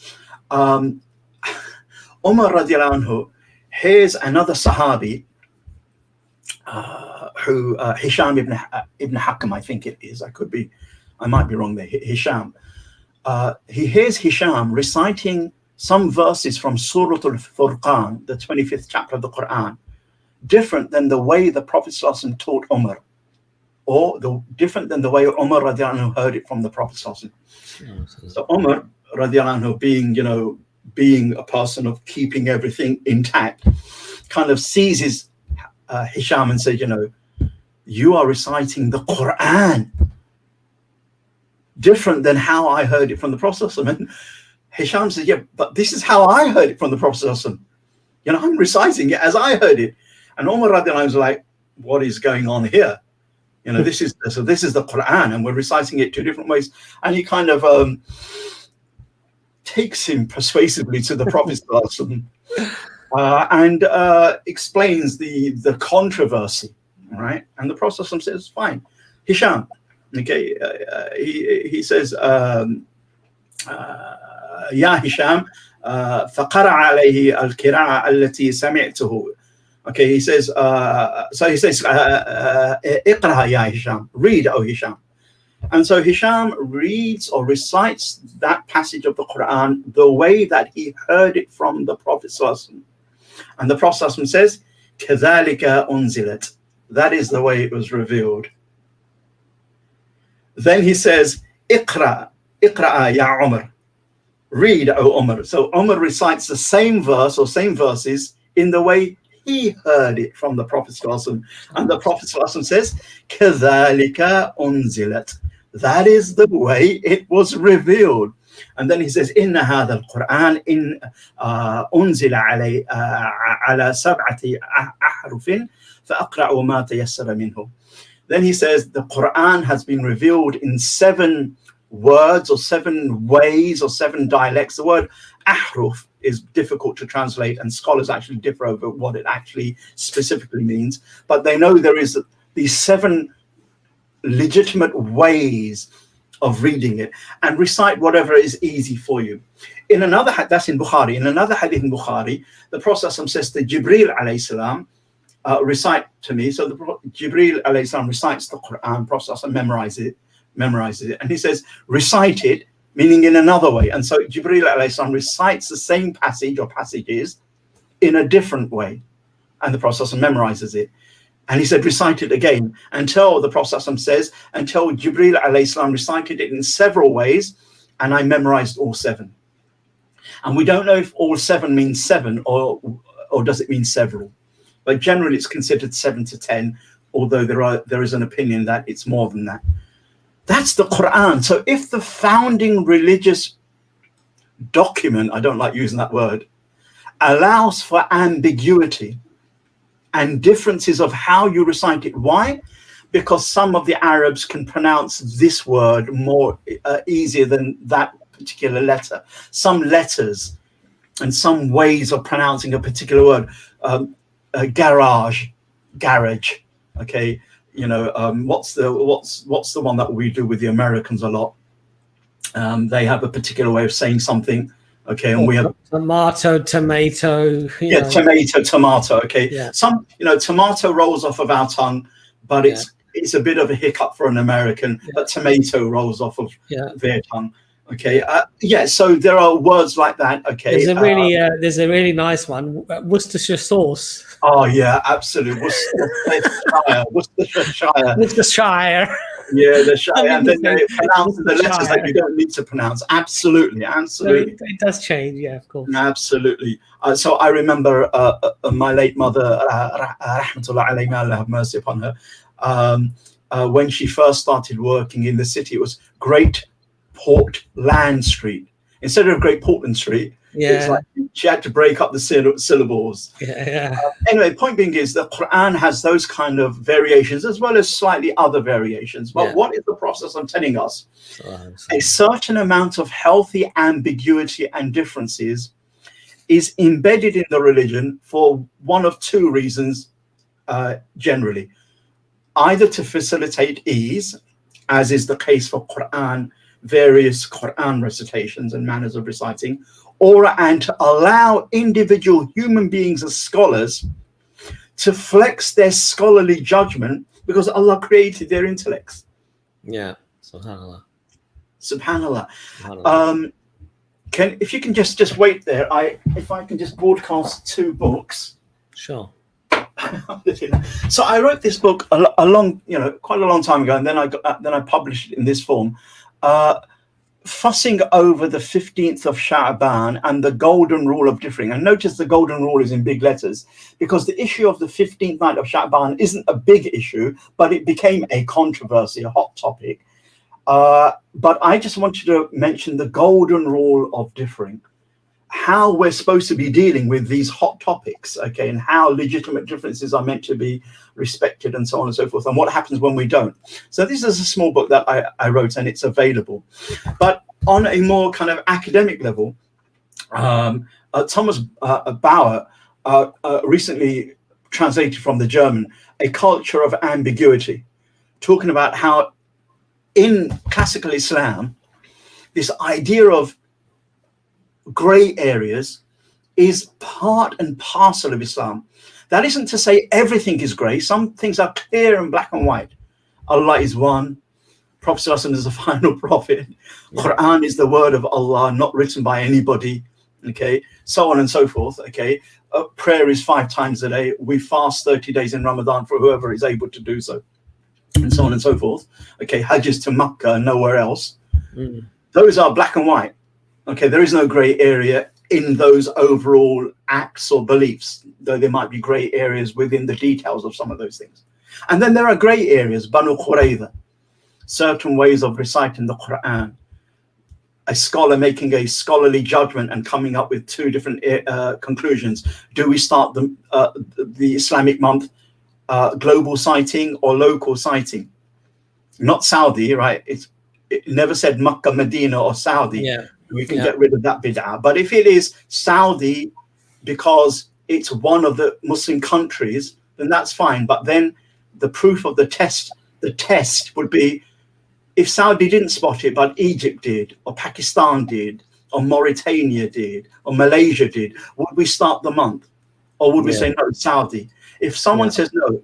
Speaker 3: Umar radiallahu anhu, here's another Sahabi, who Hisham ibn Hakam, I think it is. I might be wrong there. Hisham. He hears Hisham reciting some verses from Surah Al-Furqan, the 25th chapter of the Quran, different than the way the Prophet ﷺ taught Umar, or different than the way Umar radiallahu anhu heard it from the Prophet ﷺ. So Umar radiallahu anhu, being, you know, being a person of keeping everything intact, kind of seizes Hisham and says, you know, you are reciting the Quran different than how I heard it from the Prophet. And Hisham says, yeah, but this is how I heard it from the Prophet. You know, I'm reciting it as I heard it. And Umar radiallahu anhu was like, what is going on here? You know, this is the Quran, and we're reciting it two different ways. And he kind of takes him persuasively to the Prophet and explains the controversy, right? And the Prophet says, fine, Hisham, okay, he says, يا هشام فقرأ عليه القراءة التي سمعته. Okay, he says, so he says, اقرأها يا هشام, read, O Hisham. And so Hisham reads or recites that passage of the Quran the way that he heard it from the Prophet ﷺ. And the Prophet ﷺ says, كَذَلِكَ أُنزِلَتْ, that is the way it was revealed. Then he says, اقرأ يا عمر, read, O Umar. So Umar recites the same verse or same verses in the way he heard it from the Prophet ﷺ. And the Prophet ﷺ says, كَذَلِكَ أُنزِلَتْ, that is the way it was revealed. And then he says, إِنَّ هَذَا الْقُرْآنِ إِنْ أُنزِلَ عَلَى سَبْعَةِ أَحْرُفٍ فَأَقْرَأُوا مَا تَيَسَّرَ مِنْهُ. Then he says, the Quran has been revealed in 7 words or 7 ways or 7 dialects. The word ahruf is difficult to translate, and scholars actually differ over what it actually specifically means. But they know there is these 7 legitimate ways of reading it, and recite whatever is easy for you. In another, that's in Bukhari. In another hadith in Bukhari, the Prophet says to Jibreel alayhi salam, recite to me. So the Jibreel alayhi salam recites the Quran. Prophet memorizes it, and he says, recite it, meaning in another way. And so Jibreel alayhi salam recites the same passage or passages in a different way, and the Prophet memorizes it. And he said, recite it again, until the Prophet says, until Jibreel alayhi salam recited it in several ways, and I memorized all 7. And we don't know if all 7 means 7 or does it mean several. But generally it's considered 7 to 10, although there is an opinion that it's more than that. That's the Quran. So if the founding religious document, I don't like using that word, allows for ambiguity and differences of how you recite it. Why? Because some of the Arabs can pronounce this word more easier than that particular letter. Some letters and some ways of pronouncing a particular word. Garage, okay. You know, what's the one that we do with the Americans a lot? They have a particular way of saying something, okay, and we have
Speaker 2: tomato.
Speaker 3: Yeah, tomato. Okay,
Speaker 2: yeah.
Speaker 3: Some, you know, tomato rolls off of our tongue, but it's a bit of a hiccup for an American. But tomato rolls off of their tongue. Okay, so there are words like that. Okay,
Speaker 2: there's a really nice one, Worcestershire sauce.
Speaker 3: Oh yeah, absolutely.
Speaker 2: Worcestershire.
Speaker 3: Yeah, the Shire, and then they pronounce the letters that you don't need to pronounce. Absolutely.
Speaker 2: It does change, yeah, of course.
Speaker 3: Absolutely. So I remember my late mother, rahmatullah alayha, Allah have mercy upon her, when she first started working in the city, it was Great Portland Street. Instead of Great Portland Street, it's like she had to break up the syllables. Anyway, the point being is the Quran has those kind of variations as well as slightly other variations. But what is the process I'm telling us? A certain amount of healthy ambiguity and differences is embedded in the religion for one of 2 reasons, generally. Either to facilitate ease, as is the case for various Quran recitations and manners of reciting, and to allow individual human beings as scholars to flex their scholarly judgment, because Allah created their intellects.
Speaker 2: Yeah, subhanallah.
Speaker 3: If you can just wait there, if I can just broadcast 2 books.
Speaker 2: Sure.
Speaker 3: So I wrote this book quite a long time ago, and then I published it in this form. Fussing over the 15th of Sha'ban and the golden rule of differing. And notice the golden rule is in big letters, because the issue of the 15th night of Sha'ban isn't a big issue, but it became a controversy, a hot topic. But I just wanted to mention the golden rule of differing, how we're supposed to be dealing with these hot topics, okay, and how legitimate differences are meant to be respected, and so on and so forth, and what happens when we don't. So this is a small book that I wrote, and it's available. But on a more kind of academic level, Thomas Bauer recently translated from the German A Culture of Ambiguity, talking about how in classical Islam, this idea of grey areas is part and parcel of Islam. That isn't to say everything is grey. Some things are clear and black and white. Allah is one. Prophet is the final prophet. Quran is the word of Allah, not written by anybody. Okay, so on and so forth. Okay, prayer is 5 times a day. We fast 30 days in Ramadan for whoever is able to do so, and so on and so forth. Okay, Hajj is to Makkah and nowhere else. Those are black and white. Okay, there is no grey area in those overall acts or beliefs, though there might be grey areas within the details of some of those things. And then there are grey areas, Banu Qurayza, certain ways of reciting the Quran, a scholar making a scholarly judgment and coming up with 2 different conclusions. Do we start the Islamic month global citing or local citing? Not Saudi, right? It never said Makkah, Medina, or Saudi. We can get rid of that bid'ah. But if it is Saudi because it's one of the Muslim countries, then that's fine. But then the proof of the test would be if Saudi didn't spot it, but Egypt did, or Pakistan did, or Mauritania did, or Malaysia did, would we start the month? Or would we say, no, Saudi? If someone says, no,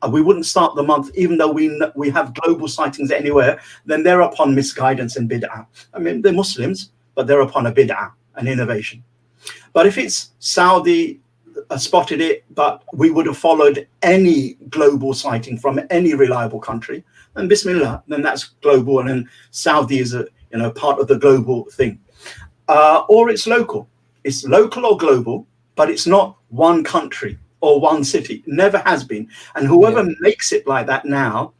Speaker 3: we wouldn't start the month, even though we have global sightings anywhere, then they're upon misguidance and bid'ah. I mean, they're Muslims, but they're upon a bid'ah, an innovation. But if it's Saudi spotted it, but we would have followed any global sighting from any reliable country, then Bismillah, then that's global, and then Saudi is a part of the global thing. Or it's local. It's local or global, but it's not one country or one city. Never has been. And whoever makes it like that now.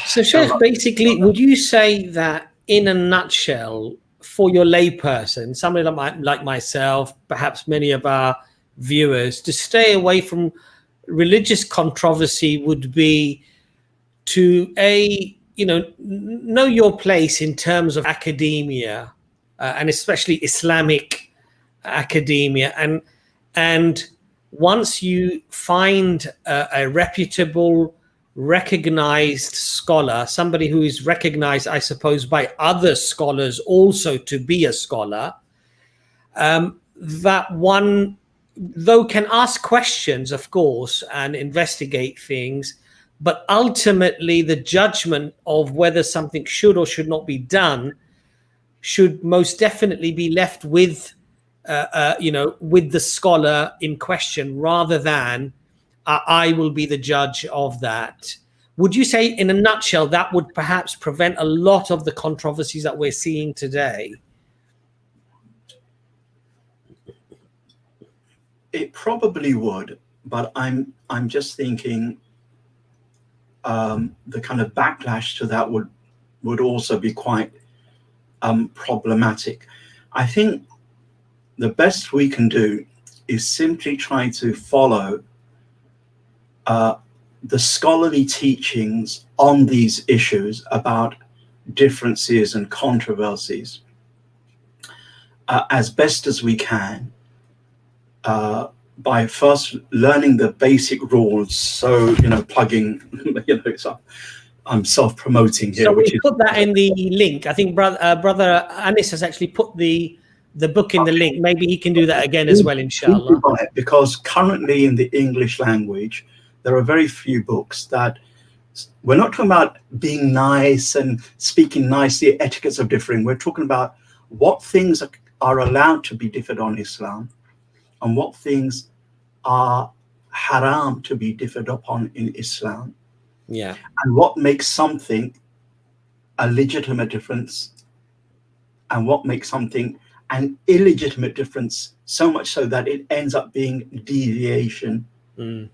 Speaker 2: So Sheikh, basically, would you say that in a nutshell, for your layperson, somebody like myself, perhaps many of our viewers, to stay away from religious controversy would be to know your place in terms of academia, and especially Islamic academia, and once you find a reputable, recognized scholar, somebody who is recognized, I suppose, by other scholars also to be a scholar, that one, though, can ask questions, of course, and investigate things, but ultimately the judgment of whether something should or should not be done should most definitely be left with with the scholar in question, rather than I will be the judge of that. Would you say, in a nutshell, that would perhaps prevent a lot of the controversies that we're seeing today?
Speaker 3: It probably would, but I'm just thinking the kind of backlash to that would also be quite problematic. I think the best we can do is simply try to follow the scholarly teachings on these issues about differences and controversies as best as we can, by first learning the basic rules. So, plugging, so I'm self-promoting here.
Speaker 2: So we put that in the link. I think brother Anis has actually put the book in the link. Maybe he can do that again as well, inshallah.
Speaker 3: Because currently in the English language, there are very few books that, we're not talking about being nice and speaking nicely, etiquettes of differing. We're talking about what things are allowed to be differed on Islam, and what things are haram to be differed upon in Islam.
Speaker 2: Yeah.
Speaker 3: And what makes something a legitimate difference, and what makes something an illegitimate difference, so much so that it ends up being deviation in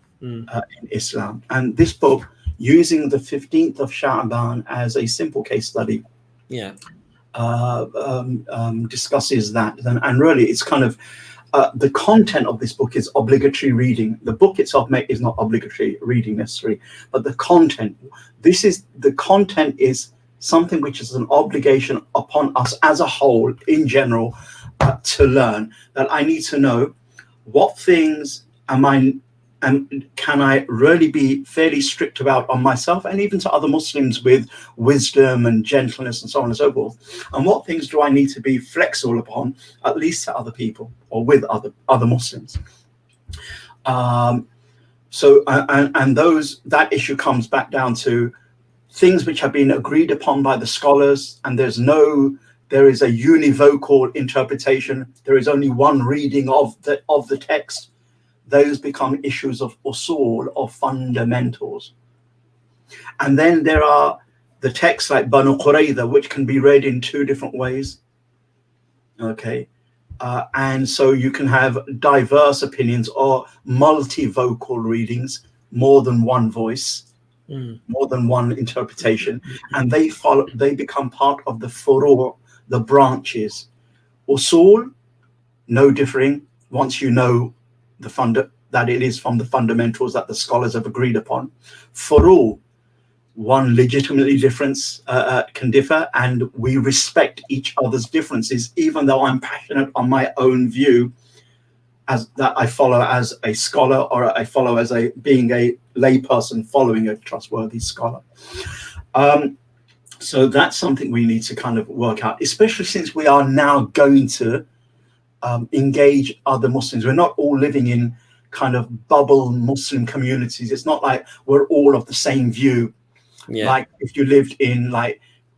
Speaker 3: Islam. And this book, using the 15th of Sha'ban as a simple case study, discusses that. And really, it's kind of the content of this book is obligatory reading. The book itself is not obligatory reading necessarily, but the content. The content is something which is an obligation upon us as a whole, in general, to learn. That I need to know what things can I really be fairly strict about on myself, and even to other Muslims, with wisdom and gentleness and so on and so forth, and what things do I need to be flexible upon, at least to other people or with other Muslims. That issue comes back down to things which have been agreed upon by the scholars, and there is a univocal interpretation. There is only one reading of the text. Those become issues of usul, of fundamentals. And then there are the texts like Banu Qurayza, which can be read in two different ways. Okay. And so you can have diverse opinions or multivocal readings, more than one voice, more than one interpretation. And they become part of the furu', the branches. Usul, no differing, once you know that it is from the fundamentals that the scholars have agreed upon. Furu', one legitimately can differ, and we respect each other's differences, even though I'm passionate on my own view, as that I follow as a scholar, or I follow as being a lay person following a trustworthy scholar. So that's something we need to kind of work out, especially since we are now going to engage other Muslims. We're not all living in kind of bubble Muslim communities. It's not like we're all of the same view.
Speaker 2: Yeah.
Speaker 3: Like if you lived in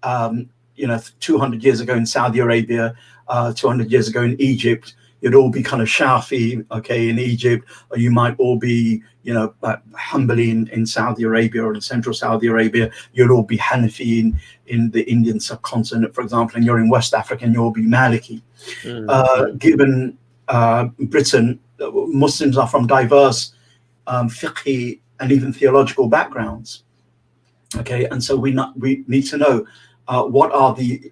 Speaker 3: 200 years ago in Saudi Arabia, 200 years ago in Egypt, you'd all be kind of Shafi, okay, in Egypt, or you might all be, Hanbali in Saudi Arabia or in central Saudi Arabia. You'd all be Hanafi in the Indian subcontinent, for example, and you're in West Africa and you'll be Maliki. Given Britain, Muslims are from diverse fiqhi and even theological backgrounds. Okay, and so we need to know what are the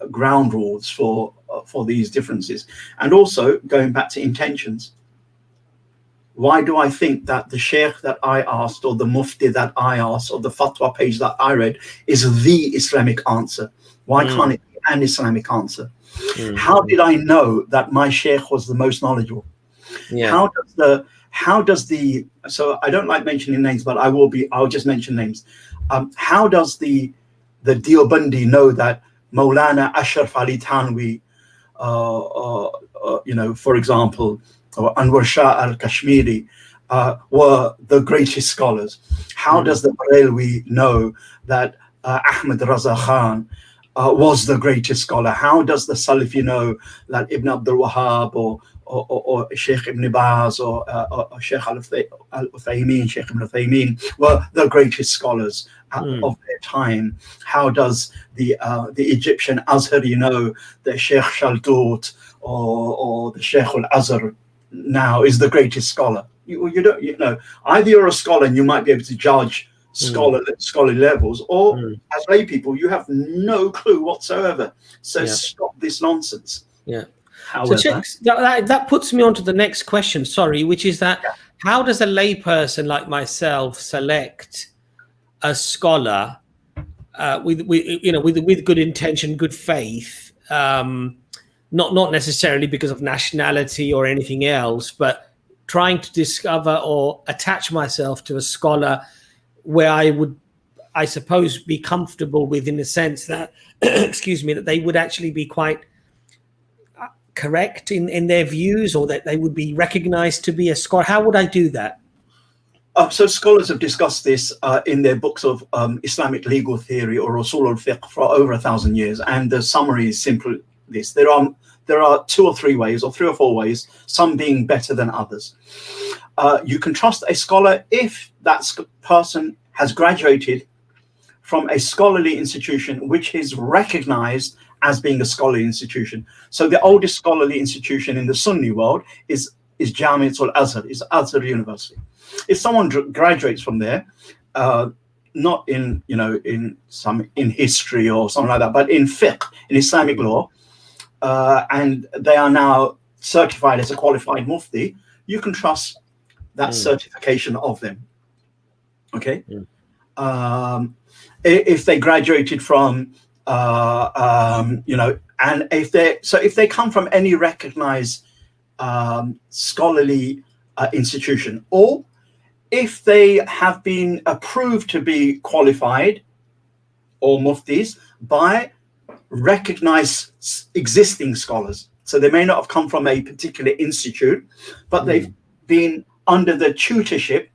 Speaker 3: ground rules for these differences, and also going back to intentions. Why do I think that the sheikh that I asked, or the mufti that I asked, or the fatwa page that I read is the Islamic answer? Why can't it be an Islamic answer? How did I know that my sheikh was the most knowledgeable? How does the so I don't like mentioning names, but I'll just mention names. How does the Deobandi know that Maulana Ashraf Ali Thanwi, for example, or Anwar Shah al-Kashmiri were the greatest scholars? How does the Barelwi know that Ahmed Raza Khan was the greatest scholar? How does the Salafi know that Ibn Abdul Wahhab or Sheikh Ibn Baz or Sheikh Al-Uthaymeen, Sheikh Ibn Uthaymeen were the greatest scholars of their time? How does the Egyptian Azhari know that Sheikh Shaltut or the Sheikh Al-Azhar now is the greatest scholar? You don't, either you're a scholar and you might be able to judge scholarly levels, or as lay people you have no clue whatsoever. So stop this nonsense. However,
Speaker 2: so that puts me on to the next question, which is that how does a layperson like myself select a scholar with good intention, good faith, not necessarily because of nationality or anything else, but trying to discover or attach myself to a scholar where I would, I suppose, be comfortable with, in the sense that excuse me, that they would actually be quite correct in their views, or that they would be recognized to be a scholar? How would I do that?
Speaker 3: So scholars have discussed this in their books of Islamic legal theory or Usul al-Fiqh for over 1,000 years, and the summary is simply this: there are 2 or 3 ways, or 3 or 4 ways, some being better than others. You can trust a scholar if that person has graduated from a scholarly institution which is recognized as being a scholarly institution. So the oldest scholarly institution in the Sunni world is Jamiat al-Azhar, is Azhar University. If someone graduates from there, not in history or something like that, but in fiqh, in Islamic law, and they are now certified as a qualified mufti, you can trust that certification of them. Okay. If they graduated from and if they come from any recognized scholarly institution, or if they have been approved to be qualified or muftis by recognized existing scholars. So they may not have come from a particular institute, but they've been under the tutorship,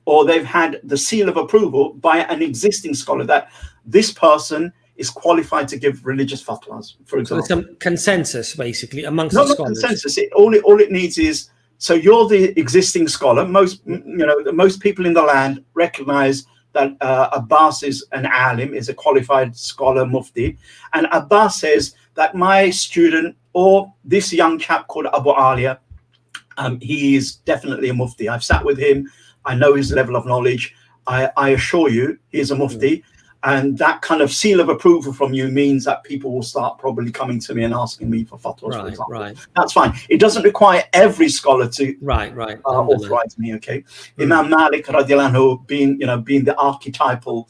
Speaker 3: or they've had the seal of approval by an existing scholar that this person is qualified to give religious fatwas, for example.
Speaker 2: So some consensus, basically, amongst the scholars. Not
Speaker 3: consensus. All it needs is, so you're the existing scholar. Most people in the land recognize that Abbas is an alim, is a qualified scholar, mufti, and Abbas says that my student, or this young chap called Abu Aaliya, he is definitely a mufti. I've sat with him. I know his level of knowledge. I assure you, he's a mufti. And that kind of seal of approval from you means that people will start probably coming to me and asking me for fatwas, for example. Right. That's fine. It doesn't require every scholar to authorize me. Okay. Imam Malik radiallahu anhu being the archetypal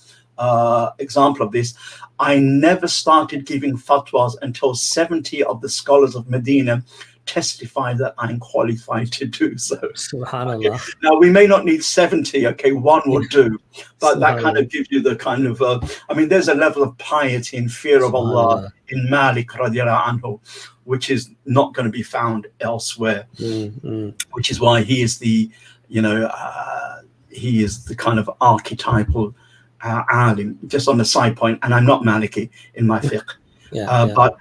Speaker 3: example of this. I never started giving fatwas until 70 of the scholars of Medina testify that I'm qualified to do so.
Speaker 2: Subhanallah.
Speaker 3: Okay. Now, we may not need 70, okay, one will do, but that kind of gives you the kind of, I mean, there's a level of piety and fear of Allah in Malik radiallahu anhu, which is not going to be found elsewhere, which is why he is the, you know, he is the kind of archetypal alim. Just on a side point, and I'm not Maliki in my fiqh, but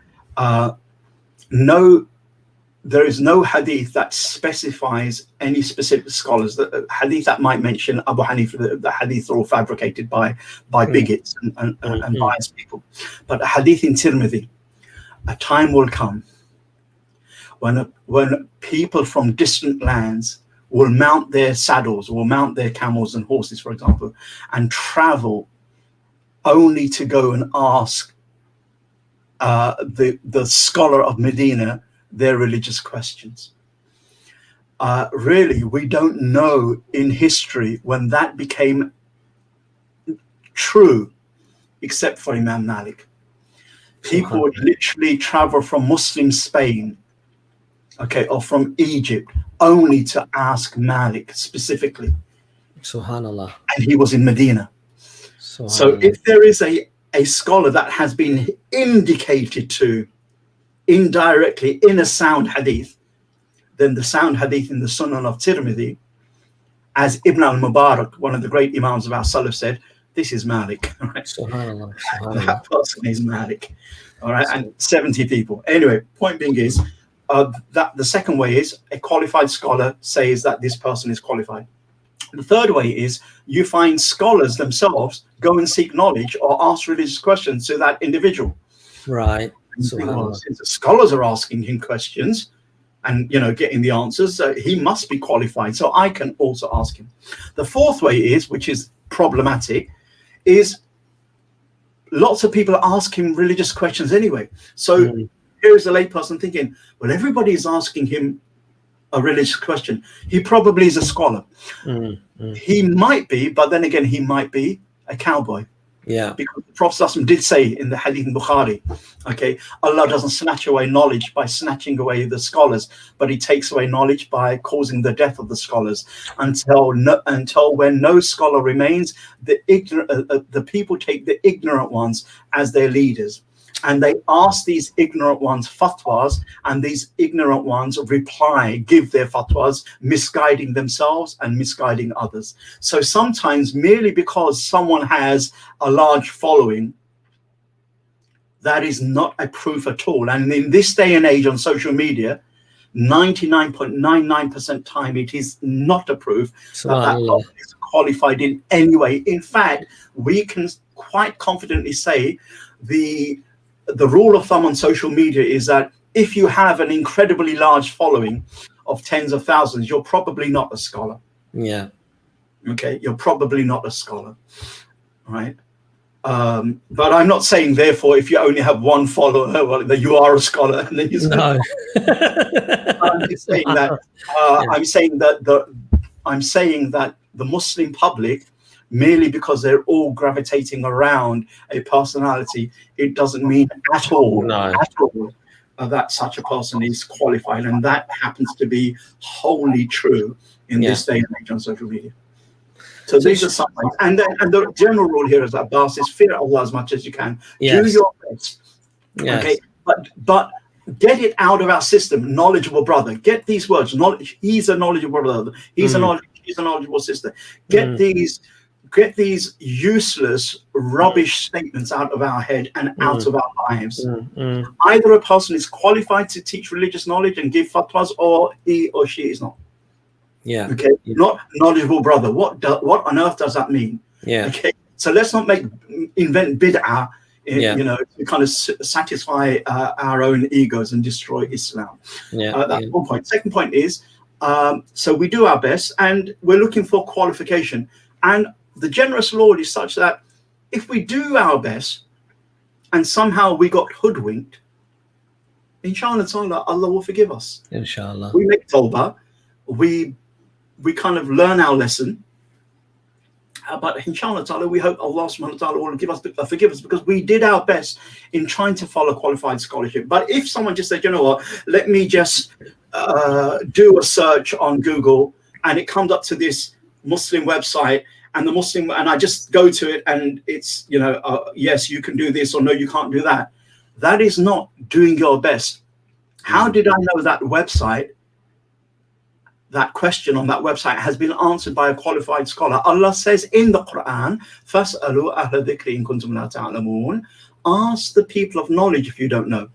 Speaker 3: no, there is no hadith that specifies any specific scholars. The hadith that might mention Abu Hanifa, the hadith are all fabricated by bigots and biased people. But a hadith in Tirmidhi, a time will come when people from distant lands will mount their saddles, will mount their camels and horses, for example, and travel only to go and ask the scholar of Medina their religious questions. Really, we don't know in history when that became true, except for Imam Malik. People would literally travel from Muslim Spain, okay, or from Egypt, only to ask Malik specifically.
Speaker 2: Subhanallah.
Speaker 3: And he was in Medina. So if there is a scholar that has been indicated to indirectly in a sound hadith, then the sound hadith in the Sunan of Tirmidhi, as Ibn al-Mubarak, one of the great imams of our Salaf, said, this is Malik. Right?
Speaker 2: Subhanallah.
Speaker 3: That person is Malik. All right, and 70 people. Anyway, point being is that the second way is a qualified scholar says that this person is qualified. The third way is you find scholars themselves go and seek knowledge or ask religious questions to that individual.
Speaker 2: Right.
Speaker 3: Since the scholars are asking him questions and, you know, getting the answers, he must be qualified. So I can also ask him. The fourth way is, which is problematic, is lots of people ask him religious questions anyway. So here is a layperson thinking, well, everybody is asking him a religious question. He probably is a scholar. He might be, but then again, he might be a cowboy.
Speaker 2: Yeah.
Speaker 3: Because the Prophet did say in the Hadith in Bukhari, okay, Allah doesn't snatch away knowledge by snatching away the scholars, but he takes away knowledge by causing the death of the scholars until when no scholar remains, the people take the ignorant ones as their leaders. And they ask these ignorant ones fatwas, and these ignorant ones reply, give their fatwas, misguiding themselves and misguiding others. So sometimes merely because someone has a large following, that is not a proof at all. And in this day and age on social media, 99.99% time, it is not a proof that person is qualified in any way. In fact, we can quite confidently say the rule of thumb on social media is that if you have an incredibly large following of tens of thousands, you're probably not a scholar.
Speaker 2: Yeah.
Speaker 3: Okay, you're probably not a scholar, right? But I'm not saying, therefore, if you only have one follower, well, that you are a scholar. And then you say,
Speaker 2: no.
Speaker 3: I'm just saying that. I'm saying that the Muslim public, merely because they're all gravitating around a personality, it doesn't mean at all that such a person is qualified. And that happens to be wholly true in this day and age on social media. So these are some things. And the general rule here is Abbas is fear Allah as much as you can. Do your best. Okay, but get it out of our system. Knowledgeable brother. Get these words. Knowledge. He's a knowledgeable brother. She's a knowledgeable sister. Get these useless rubbish statements out of our head and out of our lives. Either a person is qualified to teach religious knowledge and give fatwas, or he or she is not. Okay. Not knowledgeable brother. What on earth does that mean? Okay. So let's not invent bid'ah, you know, to kind of satisfy our own egos and destroy Islam. That's one point. Second point is, so we do our best and we're looking for qualification. And the generous Lord is such that if we do our best and somehow we got hoodwinked, inshallah ta'ala, Allah will forgive us.
Speaker 2: Inshallah.
Speaker 3: We make tawbah, we kind of learn our lesson, But inshallah ta'ala, we hope Allah subhanahu wa ta'ala will forgive us, because we did our best in trying to follow qualified scholarship. But if someone just said, you know what, let me just do a search on Google, and it comes up to this Muslim website, and I just go to it, and it's, you know, yes, you can do this, or no, you can't do that. That is not doing your best. How did I know that website, that question on that website has been answered by a qualified scholar? Allah says in the Quran, فَاسْأَلُوا أَهْلَ الذِّكْرِ إِن كُنتُمْ لَا تَعْلَمُونَ. Ask the people of knowledge if you don't know.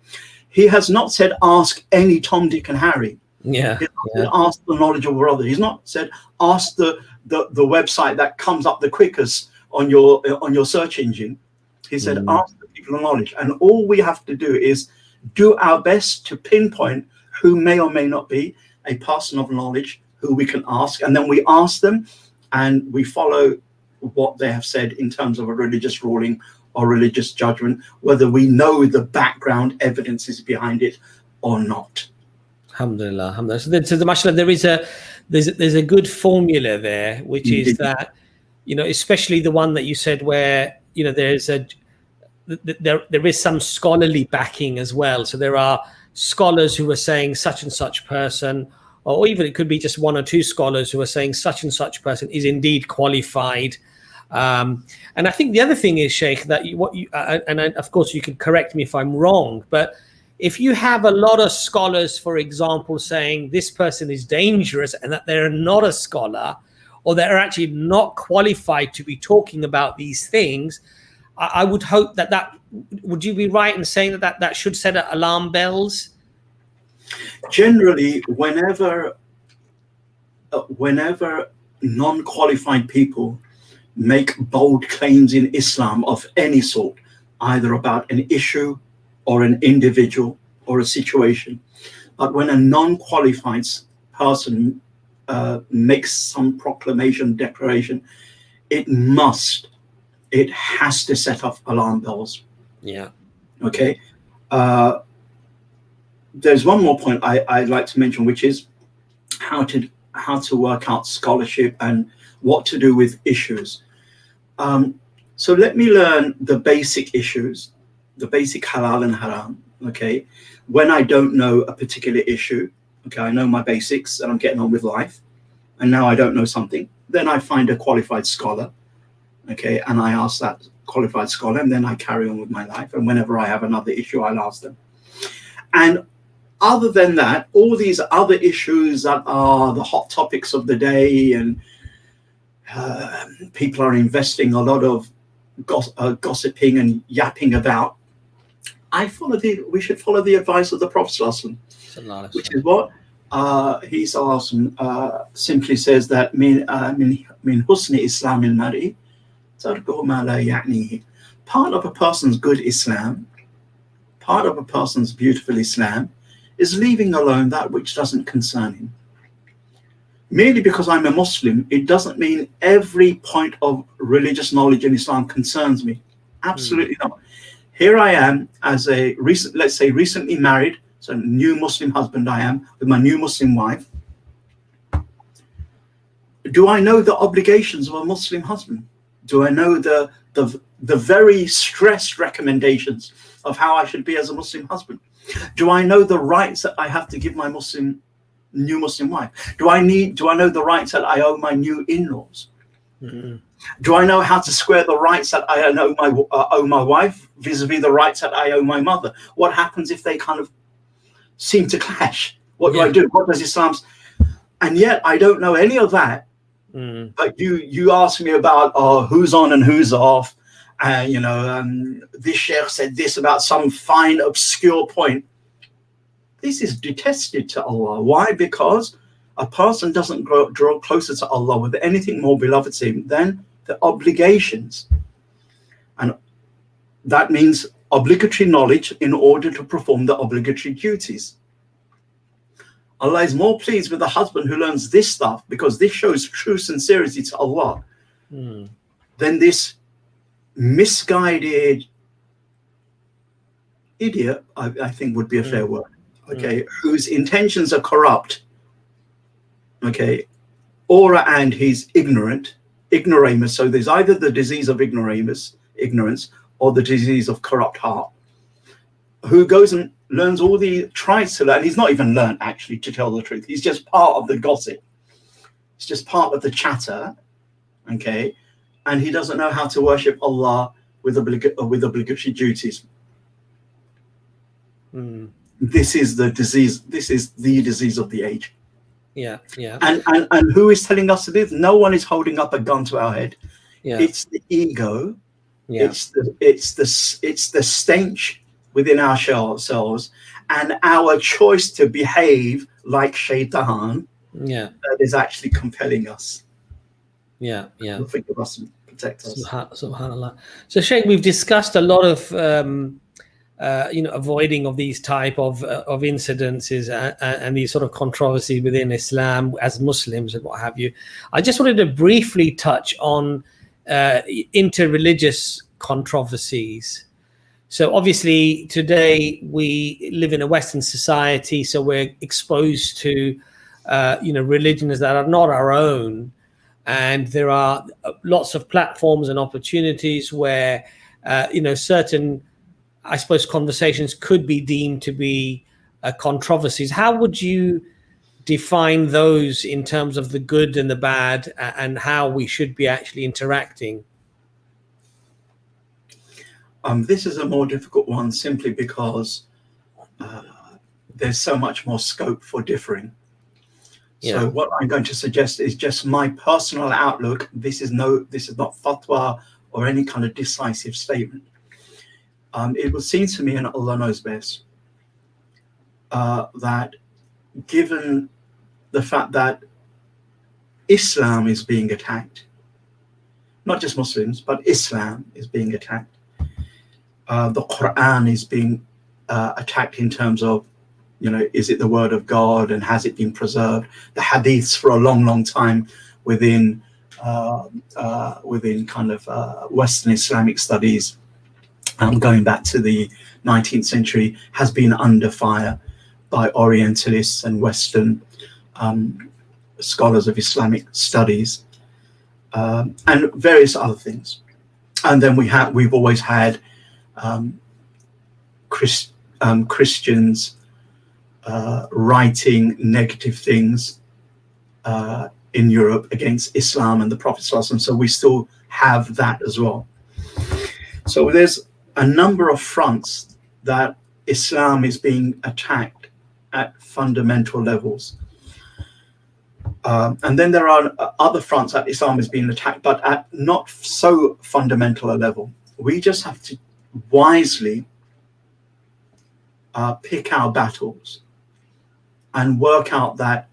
Speaker 3: He has not said ask any Tom, Dick and Harry.
Speaker 2: Yeah.
Speaker 3: He's not said ask the knowledgeable brother. He's not said ask the website that comes up the quickest on your search engine. He said ask the people of knowledge. And all we have to do is do our best to pinpoint who may or may not be a person of knowledge who we can ask, and then we ask them and we follow what they have said in terms of a religious ruling or religious judgment, whether we know the background evidences behind it or not.
Speaker 2: Alhamdulillah, alhamdulillah. So the mashallah, there's a good formula there, which is that, you know, especially the one that you said where, you know, there is some scholarly backing as well. So there are scholars who are saying such and such person, or even it could be just one or two scholars who are saying such and such person is indeed qualified. And I think the other thing is, Sheikh, that of course you can correct me if I'm wrong, but if you have a lot of scholars, for example, saying this person is dangerous and that they're not a scholar, or they're actually not qualified to be talking about these things, I would hope that would you be right in saying that should set alarm bells?
Speaker 3: Generally, whenever non-qualified people make bold claims in Islam of any sort, either about an issue or an individual or a situation, but when a non-qualified person makes some proclamation, declaration, it has to set off alarm bells.
Speaker 2: Yeah.
Speaker 3: Okay. There's one more point I'd like to mention, which is how to work out scholarship and what to do with issues. So let me learn the basic issues, the basic halal and haram. Okay. When I don't know a particular issue, okay, I know my basics and I'm getting on with life, and now I don't know something, then I find a qualified scholar. Okay, and I ask that qualified scholar, and then I carry on with my life. And whenever I have another issue, I'll ask them. And other than that, all these other issues that are the hot topics of the day, and people are investing a lot of gossiping and yapping about, we should follow the advice of the Prophet ﷺ, which is what he simply says that min husni Islam al-mar'i. Part of a person's good Islam, part of a person's beautiful Islam, is leaving alone that which doesn't concern him. Merely because I'm a Muslim, it doesn't mean every point of religious knowledge in Islam concerns me. Absolutely not. Here I am as recently married, so new Muslim husband I am, with my new Muslim wife. Do I know the obligations of a Muslim husband? Do I know the very stressed recommendations of how I should be as a Muslim husband? Do I know the rights that I have to give my new Muslim wife? Do I know the rights that I owe my new in-laws? Mm-hmm. Do I know how to square the rights that I owe my wife vis-a-vis the rights that I owe my mother? What happens if they kind of seem to clash? What do I do? What does Islam? And yet I don't know any of that. But you ask me about who's on and who's off, and this sheikh said this about some fine obscure point. This is detested to Allah. Why? Because a person doesn't draw closer to Allah with anything more beloved to him than the obligations, and that means obligatory knowledge in order to perform the obligatory duties. Allah is more pleased with the husband who learns this stuff, because this shows true sincerity to Allah, than this misguided idiot, I think would be a fair word, okay, whose intentions are corrupt, okay, and he's ignorant, ignoramus. So there's either the disease of ignoramus, ignorance, or the disease of corrupt heart, who goes and learns tries to learn. He's not even learned, actually, to tell the truth. He's just part of the gossip. It's just part of the chatter, okay? And he doesn't know how to worship Allah with obligatory duties. This is the disease. This is the disease of the age.
Speaker 2: Yeah.
Speaker 3: And who is telling us this? No one is holding up a gun to our head.
Speaker 2: Yeah.
Speaker 3: It's the ego.
Speaker 2: Yeah.
Speaker 3: It's the stench within ourselves, and our choice to behave like shaitan.
Speaker 2: Yeah.
Speaker 3: That is actually compelling us.
Speaker 2: Yeah.
Speaker 3: Think of us and protect us.
Speaker 2: Subhanallah. So, Sheikh, we've discussed a lot of avoiding of these type of incidences and these sort of controversy within Islam as Muslims and what have you. I just wanted to briefly touch on interreligious controversies. So obviously today we live in a Western society, so we're exposed to religions that are not our own, and there are lots of platforms and opportunities where certain, I suppose, conversations could be deemed to be controversies. How would you define those in terms of the good and the bad, and how we should be actually interacting?
Speaker 3: This is a more difficult one simply because there's so much more scope for differing.
Speaker 2: Yeah.
Speaker 3: So what I'm going to suggest is just my personal outlook. This is not fatwa or any kind of decisive statement. It would seem to me, and Allah knows best, that given the fact that Islam is being attacked, not just Muslims, but Islam is being attacked. The Quran is being attacked in terms of, is it the word of God and has it been preserved? The hadiths for a long, long time within kind of Western Islamic studies, going back to the 19th century, has been under fire by Orientalists and Western scholars of Islamic studies, and various other things. And then we've always had Christians writing negative things in Europe against Islam and the Prophet ﷺ. So we still have that as well. So there's a number of fronts that Islam is being attacked at fundamental levels. And then there are other fronts that Islam is being attacked, but at not so fundamental a level. We just have to wisely pick our battles and work out that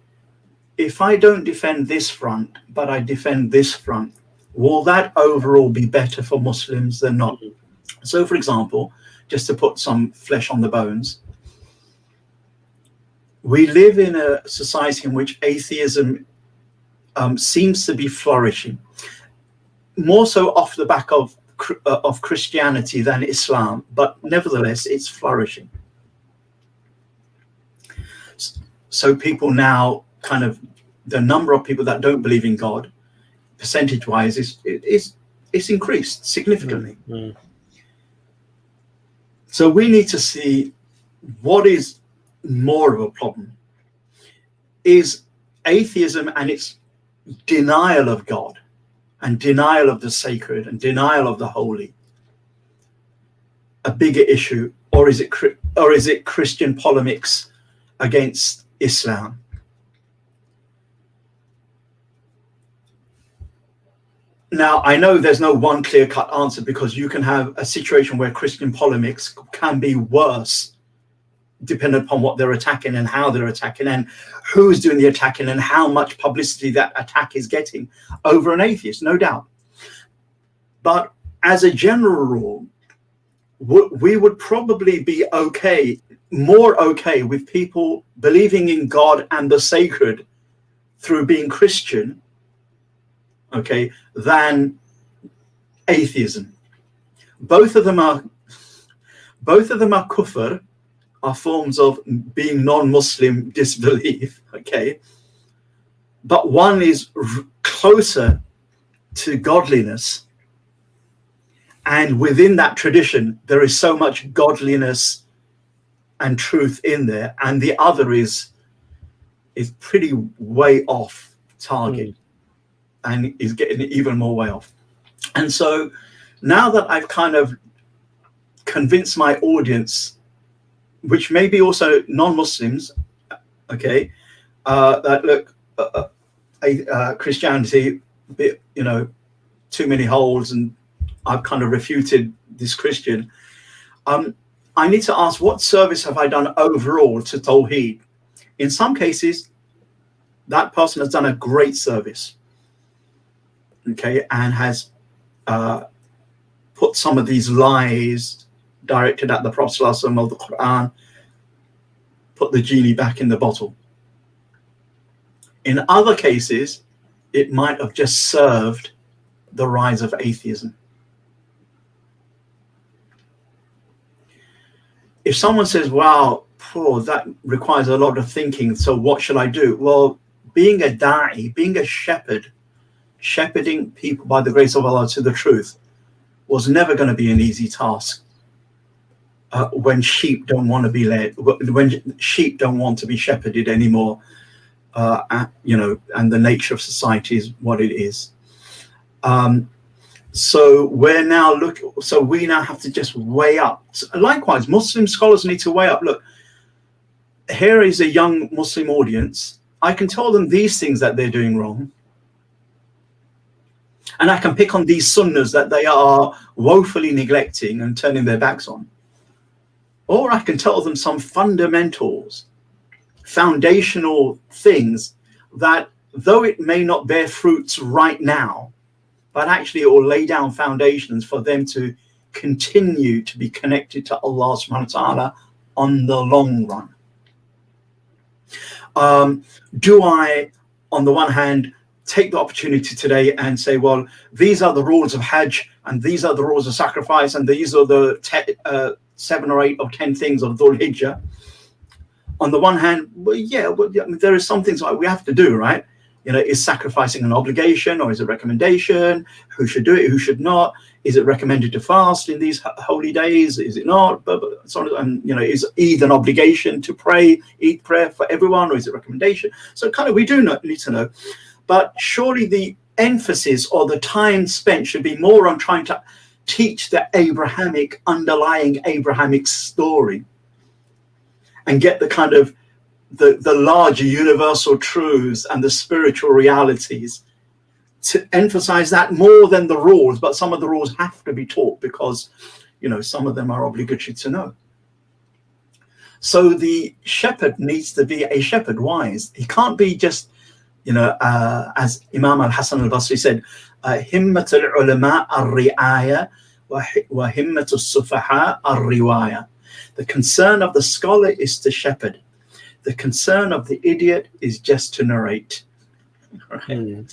Speaker 3: if I don't defend this front, but I defend this front, will that overall be better for Muslims than not? So, for example, just to put some flesh on the bones, we live in a society in which atheism seems to be flourishing, more so off the back of Christianity than Islam, but nevertheless, it's flourishing. So people now kind of, the number of people that don't believe in God, percentage-wise, is increased significantly.
Speaker 2: Mm-hmm.
Speaker 3: So we need to see what is more of a problem. Is atheism and its denial of God and denial of the sacred and denial of the holy a bigger issue, or is it Christian polemics against Islam? Now, I know there's no one clear-cut answer, because you can have a situation where Christian polemics can be worse depending upon what they're attacking and how they're attacking and who's doing the attacking and how much publicity that attack is getting over an atheist, no doubt. But as a general rule, we would probably be more okay with people believing in God and the sacred through being Christian, okay, than atheism. Both of them are kufr, are forms of being non-Muslim disbelief, okay, but one is closer to godliness, and within that tradition there is so much godliness and truth in there, and the other is pretty way off target and is getting even more way off. And so now that I've kind of convinced my audience, which may be also non-Muslims, okay, that look, Christianity, you know, too many holes, and I've kind of refuted this Christian. I need to ask, what service have I done overall to Tawheed? In some cases, that person has done a great service, okay, and has put some of these lies directed at the Prophet ﷺ of the Quran, put the genie back in the bottle. In other cases, it might have just served the rise of atheism. If someone says, wow, poor, that requires a lot of thinking, so what should I do? Well, being a da'i, being a shepherd, shepherding people by the grace of Allah to the truth was never going to be an easy task. When sheep don't want to be led, when sheep don't want to be shepherded anymore, you know, and the nature of society is what it is. So we're now so we now have to just weigh up. Likewise, Muslim scholars need to weigh up. Look, here is a young Muslim audience. I can tell them these things that they're doing wrong, and I can pick on these sunnahs that they are woefully neglecting and turning their backs on. Or I can tell them some fundamentals, foundational things that, though it may not bear fruits right now, but actually it will lay down foundations for them to continue to be connected to Allah subhanahu wa ta'ala on the long run. Do I, on the one hand, take the opportunity today and say, well, these are the rules of Hajj, and these are the rules of sacrifice, and these are the 7 or 8 or 10 things of Dhul Hijjah? On the one hand, well, yeah, there is some things like we have to do, right? You know, is sacrificing an obligation, or is it a recommendation? Who should do it? Who should not? Is it recommended to fast in these holy days? Is it not? But and you know, is Eid an obligation to pray, Eid prayer for everyone, or is it recommendation? So kind of we do need to know. But surely the emphasis or the time spent should be more on trying to teach the underlying Abrahamic story, and get the kind of the larger universal truths and the spiritual realities, to emphasize that more than the rules. But some of the rules have to be taught because, you know, some of them are obligatory to know. So the shepherd needs to be a shepherd wise. He can't be just, you know, as Imam al-Hasan al-Basri said, himmat al-ulama al-ri'aya wa himmat al-sufaha al-riwaya. The concern of the scholar is to shepherd. The concern of the idiot is just to narrate. Right? In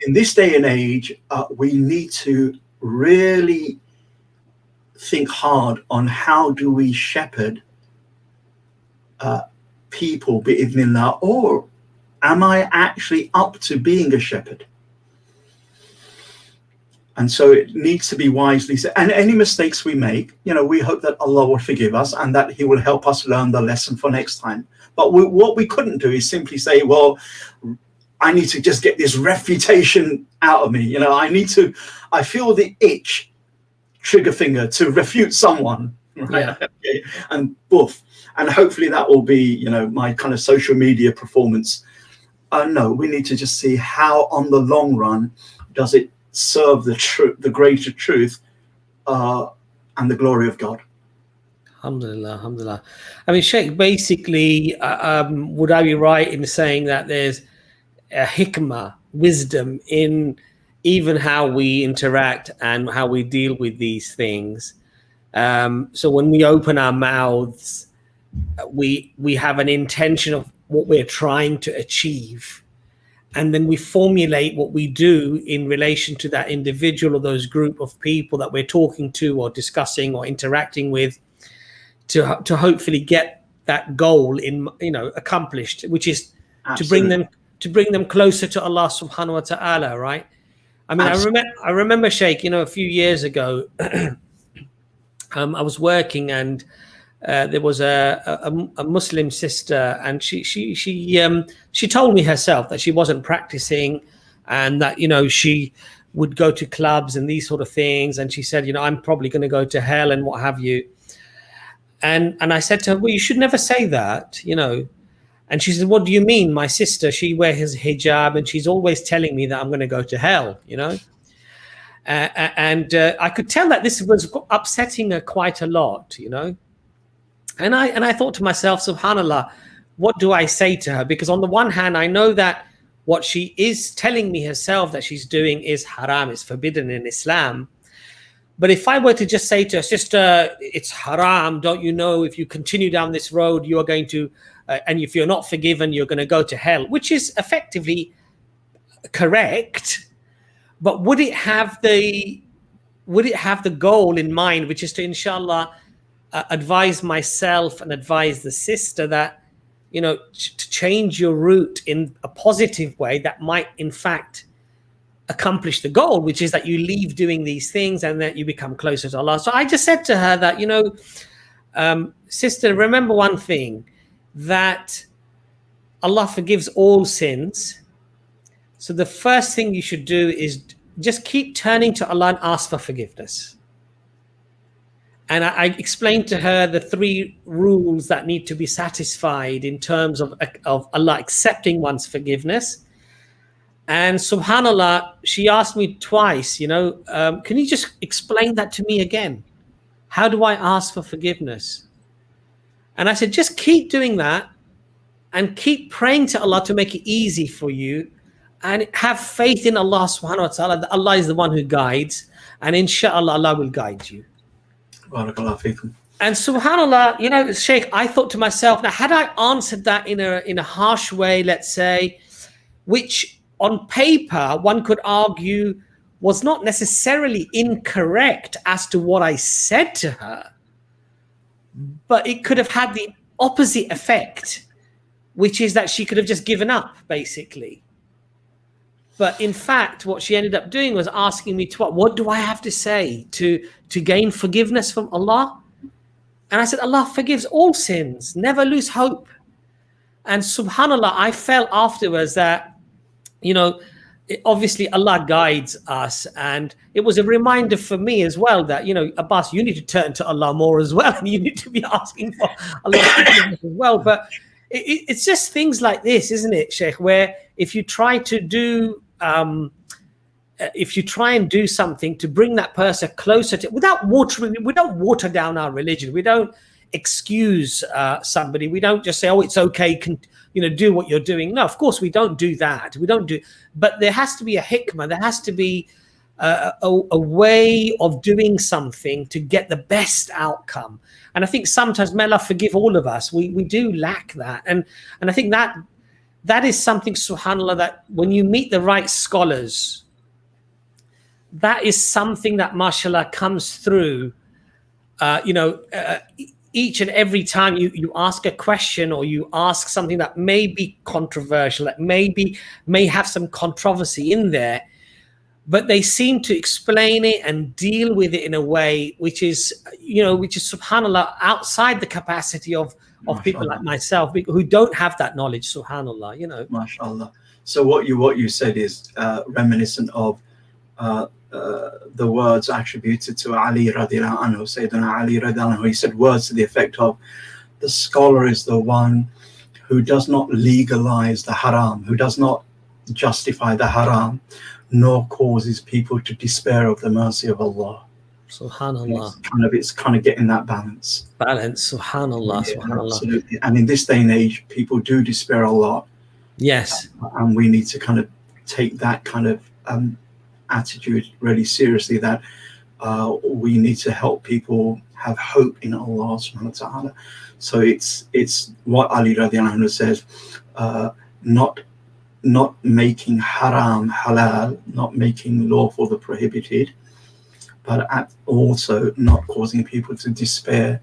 Speaker 3: this day and age, we need to really think hard on how do we shepherd people, bi'idhnillah, or am I actually up to being a shepherd? And so it needs to be wisely said. And any mistakes we make, you know, we hope that Allah will forgive us and that He will help us learn the lesson for next time. But what we couldn't do is simply say, well, I need to just get this refutation out of me. You know, I feel the itch, trigger finger, to refute someone. Right? Yeah. Okay. And boof. And hopefully that will be, you know, my kind of social media performance. No, we need to just see how on the long run does it serve the greater truth and the glory of God.
Speaker 2: Alhamdulillah, alhamdulillah. I mean, Sheikh, basically, would I be right in saying that there's a hikmah, wisdom in even how we interact and how we deal with these things? So when we open our mouths, we have an intention of what we're trying to achieve. And then we formulate what we do in relation to that individual or those group of people that we're talking to or discussing or interacting with, to hopefully get that goal accomplished, which is to bring them closer to Allah subhanahu wa ta'ala, right? I mean, I remember, Sheikh, you know, a few years ago, I was working, and there was a Muslim sister, and she told me herself that she wasn't practicing, and that, you know, she would go to clubs and these sort of things, and she said, you know, I'm probably going to go to hell and what have you. And I said to her, well, you should never say that, you know. And she said, what do you mean? My sister, she wears hijab, and she's always telling me that I'm going to go to hell, you know. And I could tell that this was upsetting her quite a lot, you know. And I thought to myself, subhanallah, what do I say to her? Because on the one hand, I know that what she is telling me herself that she's doing is haram, is forbidden in Islam. But if I were to just say to her, sister, it's haram, don't you know, if you continue down this road, you are going to, and if you're not forgiven, you're going to go to hell, which is effectively correct. But would it have the goal in mind, which is to, inshallah, advise myself and advise the sister that, you know, to change your route in a positive way that might in fact accomplish the goal, which is that you leave doing these things and that you become closer to Allah. So I just said to her that, you know, sister, remember one thing, that Allah forgives all sins. So the first thing you should do is just keep turning to Allah and ask for forgiveness. And I explained to her the 3 rules that need to be satisfied in terms of Allah accepting one's forgiveness. And subhanallah, she asked me twice, you know, can you just explain that to me again? How do I ask for forgiveness? And I said, just keep doing that and keep praying to Allah to make it easy for you, and have faith in Allah subhanahu wa ta'ala, that Allah is the one who guides, and inshallah Allah will guide you.
Speaker 3: Barakallahu feekum.
Speaker 2: And subhanallah, you know, Sheikh, I thought to myself, now had I answered that in a harsh way, let's say, which on paper one could argue was not necessarily incorrect as to what I said to her, but it could have had the opposite effect, which is that she could have just given up, basically. But in fact, what she ended up doing was asking me to what do I have to say to gain forgiveness from Allah? And I said, Allah forgives all sins, never lose hope. And subhanallah, I felt afterwards that, you know, obviously Allah guides us, and it was a reminder for me as well that, you know, Abbas, you need to turn to Allah more as well, and you need to be asking for Allah's forgiveness as well. But it's just things like this, isn't it, Sheikh, where if you try to do if you try and do something to bring that person closer to, we don't water down our religion, we don't excuse somebody, we don't just say, oh, it's okay, you know, do what you're doing. No, of course we don't do that, but there has to be a hikmah, there has to be a way of doing something to get the best outcome. And I think sometimes, may Allah forgive all of us, we do lack that, and I think that is something, subhanallah, that when you meet the right scholars, that is something that, mashallah, comes through, you know, each and every time you ask a question, or you ask something that may be controversial, that may have some controversy in there, but they seem to explain it and deal with it in a way which is, you know, subhanallah, outside the capacity of people like myself, who don't have that knowledge, subhanallah, you know.
Speaker 3: MashaAllah. So what you said is reminiscent of the words attributed to Ali radiallahu anhu, Sayyidina Ali radiallahu anhu. He said words to the effect of, the scholar is the one who does not legalize the haram, who does not justify the haram, nor causes people to despair of the mercy of Allah.
Speaker 2: Subhanallah.
Speaker 3: It's kind of getting that balance.
Speaker 2: Subhanallah,
Speaker 3: Yeah,
Speaker 2: subhanallah.
Speaker 3: absolutely. And in this day and age, people do despair a lot.
Speaker 2: Yes.
Speaker 3: And we need to kind of take that kind of attitude really seriously, that we need to help people have hope in Allah subhanahu wa ta'ala. So it's what Ali radiallahu anhu says, not making haram halal, not making lawful the prohibited, but also not causing people to despair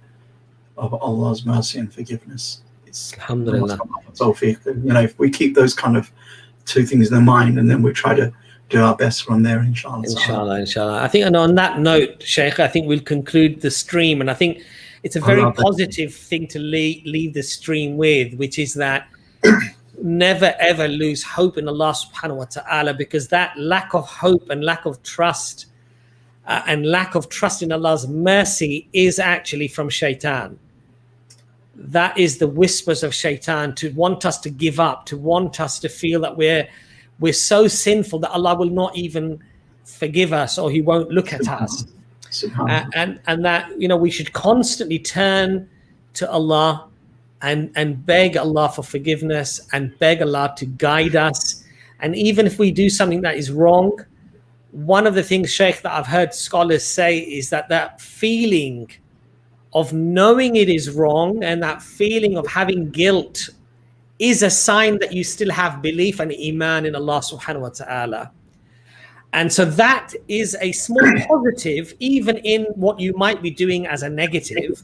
Speaker 3: of Allah's mercy and forgiveness. It's
Speaker 2: Alhamdulillah.
Speaker 3: So, you know, if we keep those kind of 2 things in mind, and then we try to do our best from there, inshallah.
Speaker 2: Inshallah. I think, and on that note, Sheikh, I think we'll conclude the stream, and I think it's a very positive thing to leave the stream with, which is that never ever lose hope in Allah subhanahu wa ta'ala, because that lack of hope and lack of trust and lack of trust in Allah's mercy is actually from shaitan. That is the whispers of shaitan, to want us to give up, to want us to feel that we're so sinful that Allah will not even forgive us, or he won't look at us. And that, you know, we should constantly turn to Allah and beg Allah for forgiveness and beg Allah to guide us. And even if we do something that is wrong, one of the things, Sheikh, that I've heard scholars say is that feeling of knowing it is wrong and that feeling of having guilt is a sign that you still have belief and iman in Allah subhanahu wa ta'ala. And so that is a small positive, even in what you might be doing as a negative.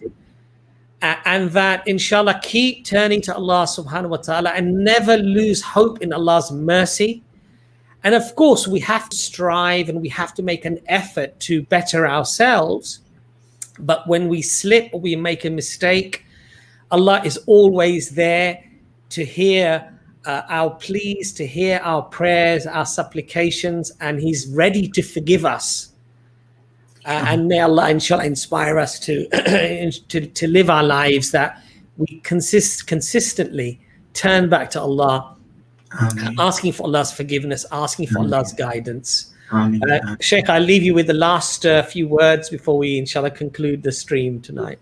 Speaker 2: And that, inshallah, keep turning to Allah subhanahu wa ta'ala and never lose hope in Allah's mercy. And of course, we have to strive and we have to make an effort to better ourselves. But when we slip or we make a mistake, Allah is always there to hear our pleas, to hear our prayers, our supplications, and he's ready to forgive us. And may Allah, inshallah, inspire us to live our lives that we consistently turn back to Allah, asking for Allah's forgiveness, asking for Allah's guidance. Sheikh, I'll leave you with the last few words before we, inshallah, conclude the stream tonight.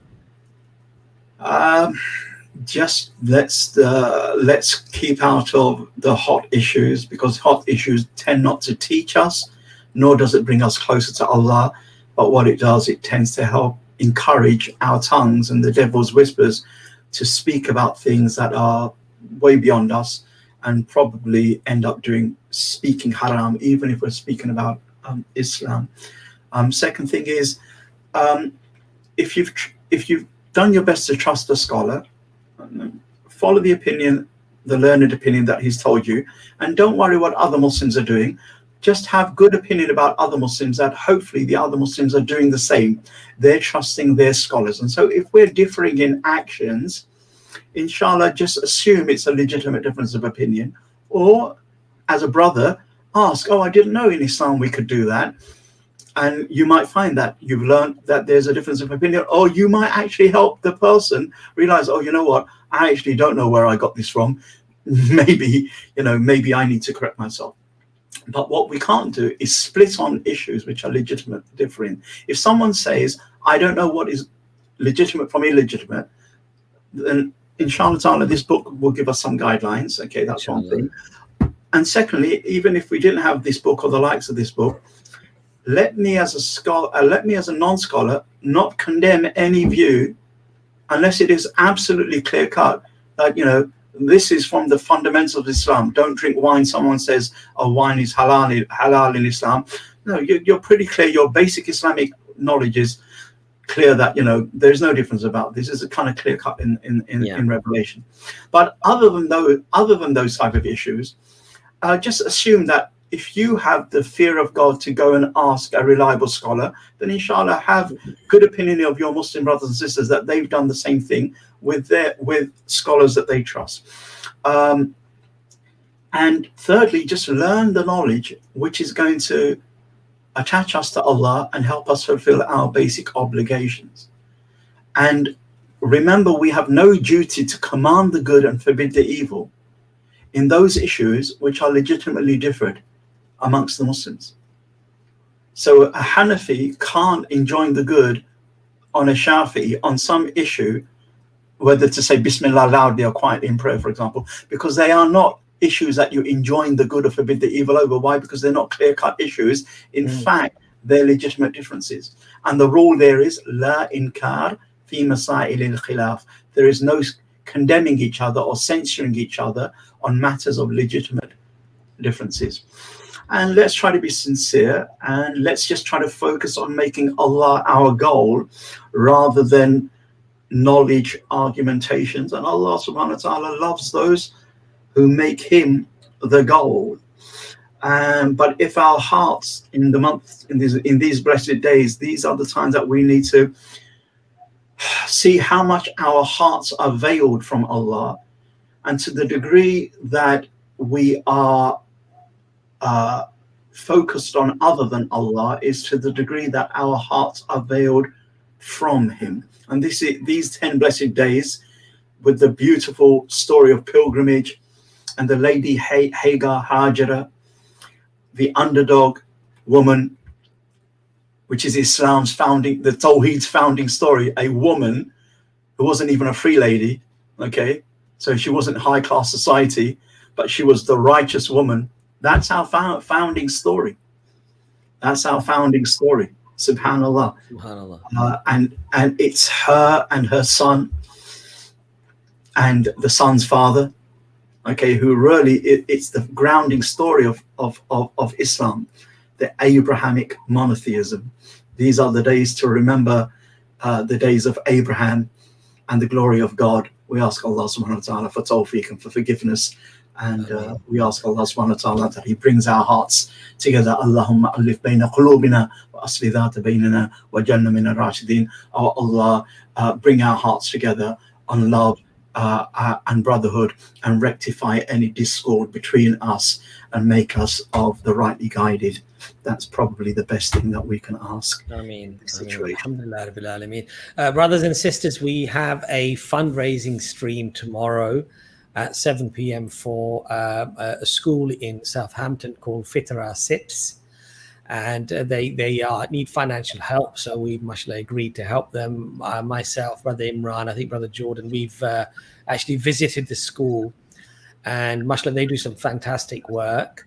Speaker 3: Just let's keep out of the hot issues, because hot issues tend not to teach us, nor does it bring us closer to Allah. But what it does, it tends to help encourage our tongues and the devil's whispers to speak about things that are way beyond us, and probably end up speaking haram, even if we're speaking about Islam. Second thing is, if you've done your best to trust a scholar, follow the learned opinion that he's told you, and don't worry what other Muslims are doing. Just have good opinion about other Muslims, that hopefully the other Muslims are doing the same. They're trusting their scholars. And so if we're differing in actions, inshallah, just assume it's a legitimate difference of opinion. Or as a brother, ask, I didn't know in Islam we could do that. And you might find that you've learned that there's a difference of opinion, or you might actually help the person realize, you know what, I actually don't know where I got this from. Maybe I need to correct myself. But what we can't do is split on issues which are legitimate, differing. If someone says, I don't know what is legitimate from illegitimate, then inshallah ta'ala, this book will give us some guidelines. Okay, that's one thing. And secondly, even if we didn't have this book or the likes of this book, let me as a non-scholar not condemn any view unless it is absolutely clear cut that, this is from the fundamentals of Islam. Don't drink wine. Someone says, wine is halal in Islam. No, you're pretty clear. Your basic Islamic knowledge is clear that, there's no difference about this. Is a kind of clear cut in Revelation. But other than those type of issues, just assume that if you have the fear of God to go and ask a reliable scholar, then inshallah have good opinion of your Muslim brothers and sisters that they've done the same thing with scholars that they trust. And thirdly, just learn the knowledge which is going to attach us to Allah and help us fulfill our basic obligations. And remember, we have no duty to command the good and forbid the evil in those issues which are legitimately differed amongst the Muslims. So a Hanafi can't enjoin the good on a Shafi'i on some issue, whether to say Bismillah loudly or quietly in prayer, for example, because they are not issues that you enjoin the good or forbid the evil over. Why? Because they're not clear-cut issues. In fact, they're legitimate differences. And the rule there is La inkar fi masail al-khilaf. There is no condemning each other or censoring each other on matters of legitimate differences. And let's try to be sincere, and let's just try to focus on making Allah our goal rather than knowledge argumentations. And Allah subhanahu wa ta'ala loves those who make him the goal. But if our hearts in the month, in these blessed days, these are the times that we need to see how much our hearts are veiled from Allah, and to the degree that we are focused on other than Allah is to the degree that our hearts are veiled from Him. And these 10 blessed days, with the beautiful story of pilgrimage and the lady Hagar Hajara, the underdog woman, which is Islam's founding, the Tawheed's founding story, a woman who wasn't even a free lady, okay? So she wasn't high class society, but she was the righteous woman. That's our founding story. That's our founding story. Subhanallah.
Speaker 2: Subhanallah.
Speaker 3: And it's her and her son and the son's father, okay, who really, it's the grounding story of Islam, the Abrahamic monotheism. These are the days to remember the days of Abraham and the glory of God. We ask Allah subhanahu wa ta'ala for tawfiq and for forgiveness. And we ask Allah subhanahu wa ta'ala that He brings our hearts together. Allahumma alif bayna qulubina wa asli dhata baynana wa janna min ar-rashidin. Oh Allah, bring our hearts together on love and brotherhood, and rectify any discord between us and make us of the rightly guided. That's probably the best thing that we can ask.
Speaker 2: Ameen.
Speaker 3: Situation.
Speaker 2: Brothers and sisters, we have a fundraising stream tomorrow at 7 p.m. for a school in Southampton called Fitra Sips, and they need financial help, so we mashallah agreed to help them. Myself, Brother Imran, I think Brother Jordan, we've actually visited the school, and mashallah they do some fantastic work.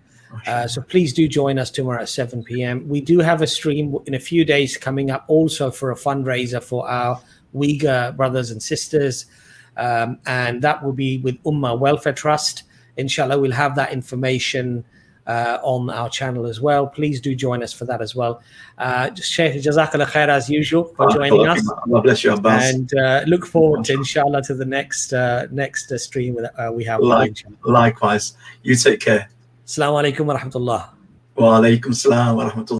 Speaker 2: So please do join us tomorrow at 7 p.m. We do have a stream in a few days coming up also for a fundraiser for our Uyghur brothers and sisters, and that will be with Ummah Welfare Trust. Inshallah, we'll have that information on our channel as well. Please do join us for that as well. Sheikh, Jazakallah khair as usual for joining us.
Speaker 3: Allah bless you, Abbas.
Speaker 2: And look forward to, inshallah, to the next stream that we have.
Speaker 3: Likewise. You take care.
Speaker 2: Assalamu alaikum wa rahmatullah.
Speaker 3: Wa alaikum salam wa rahmatullah.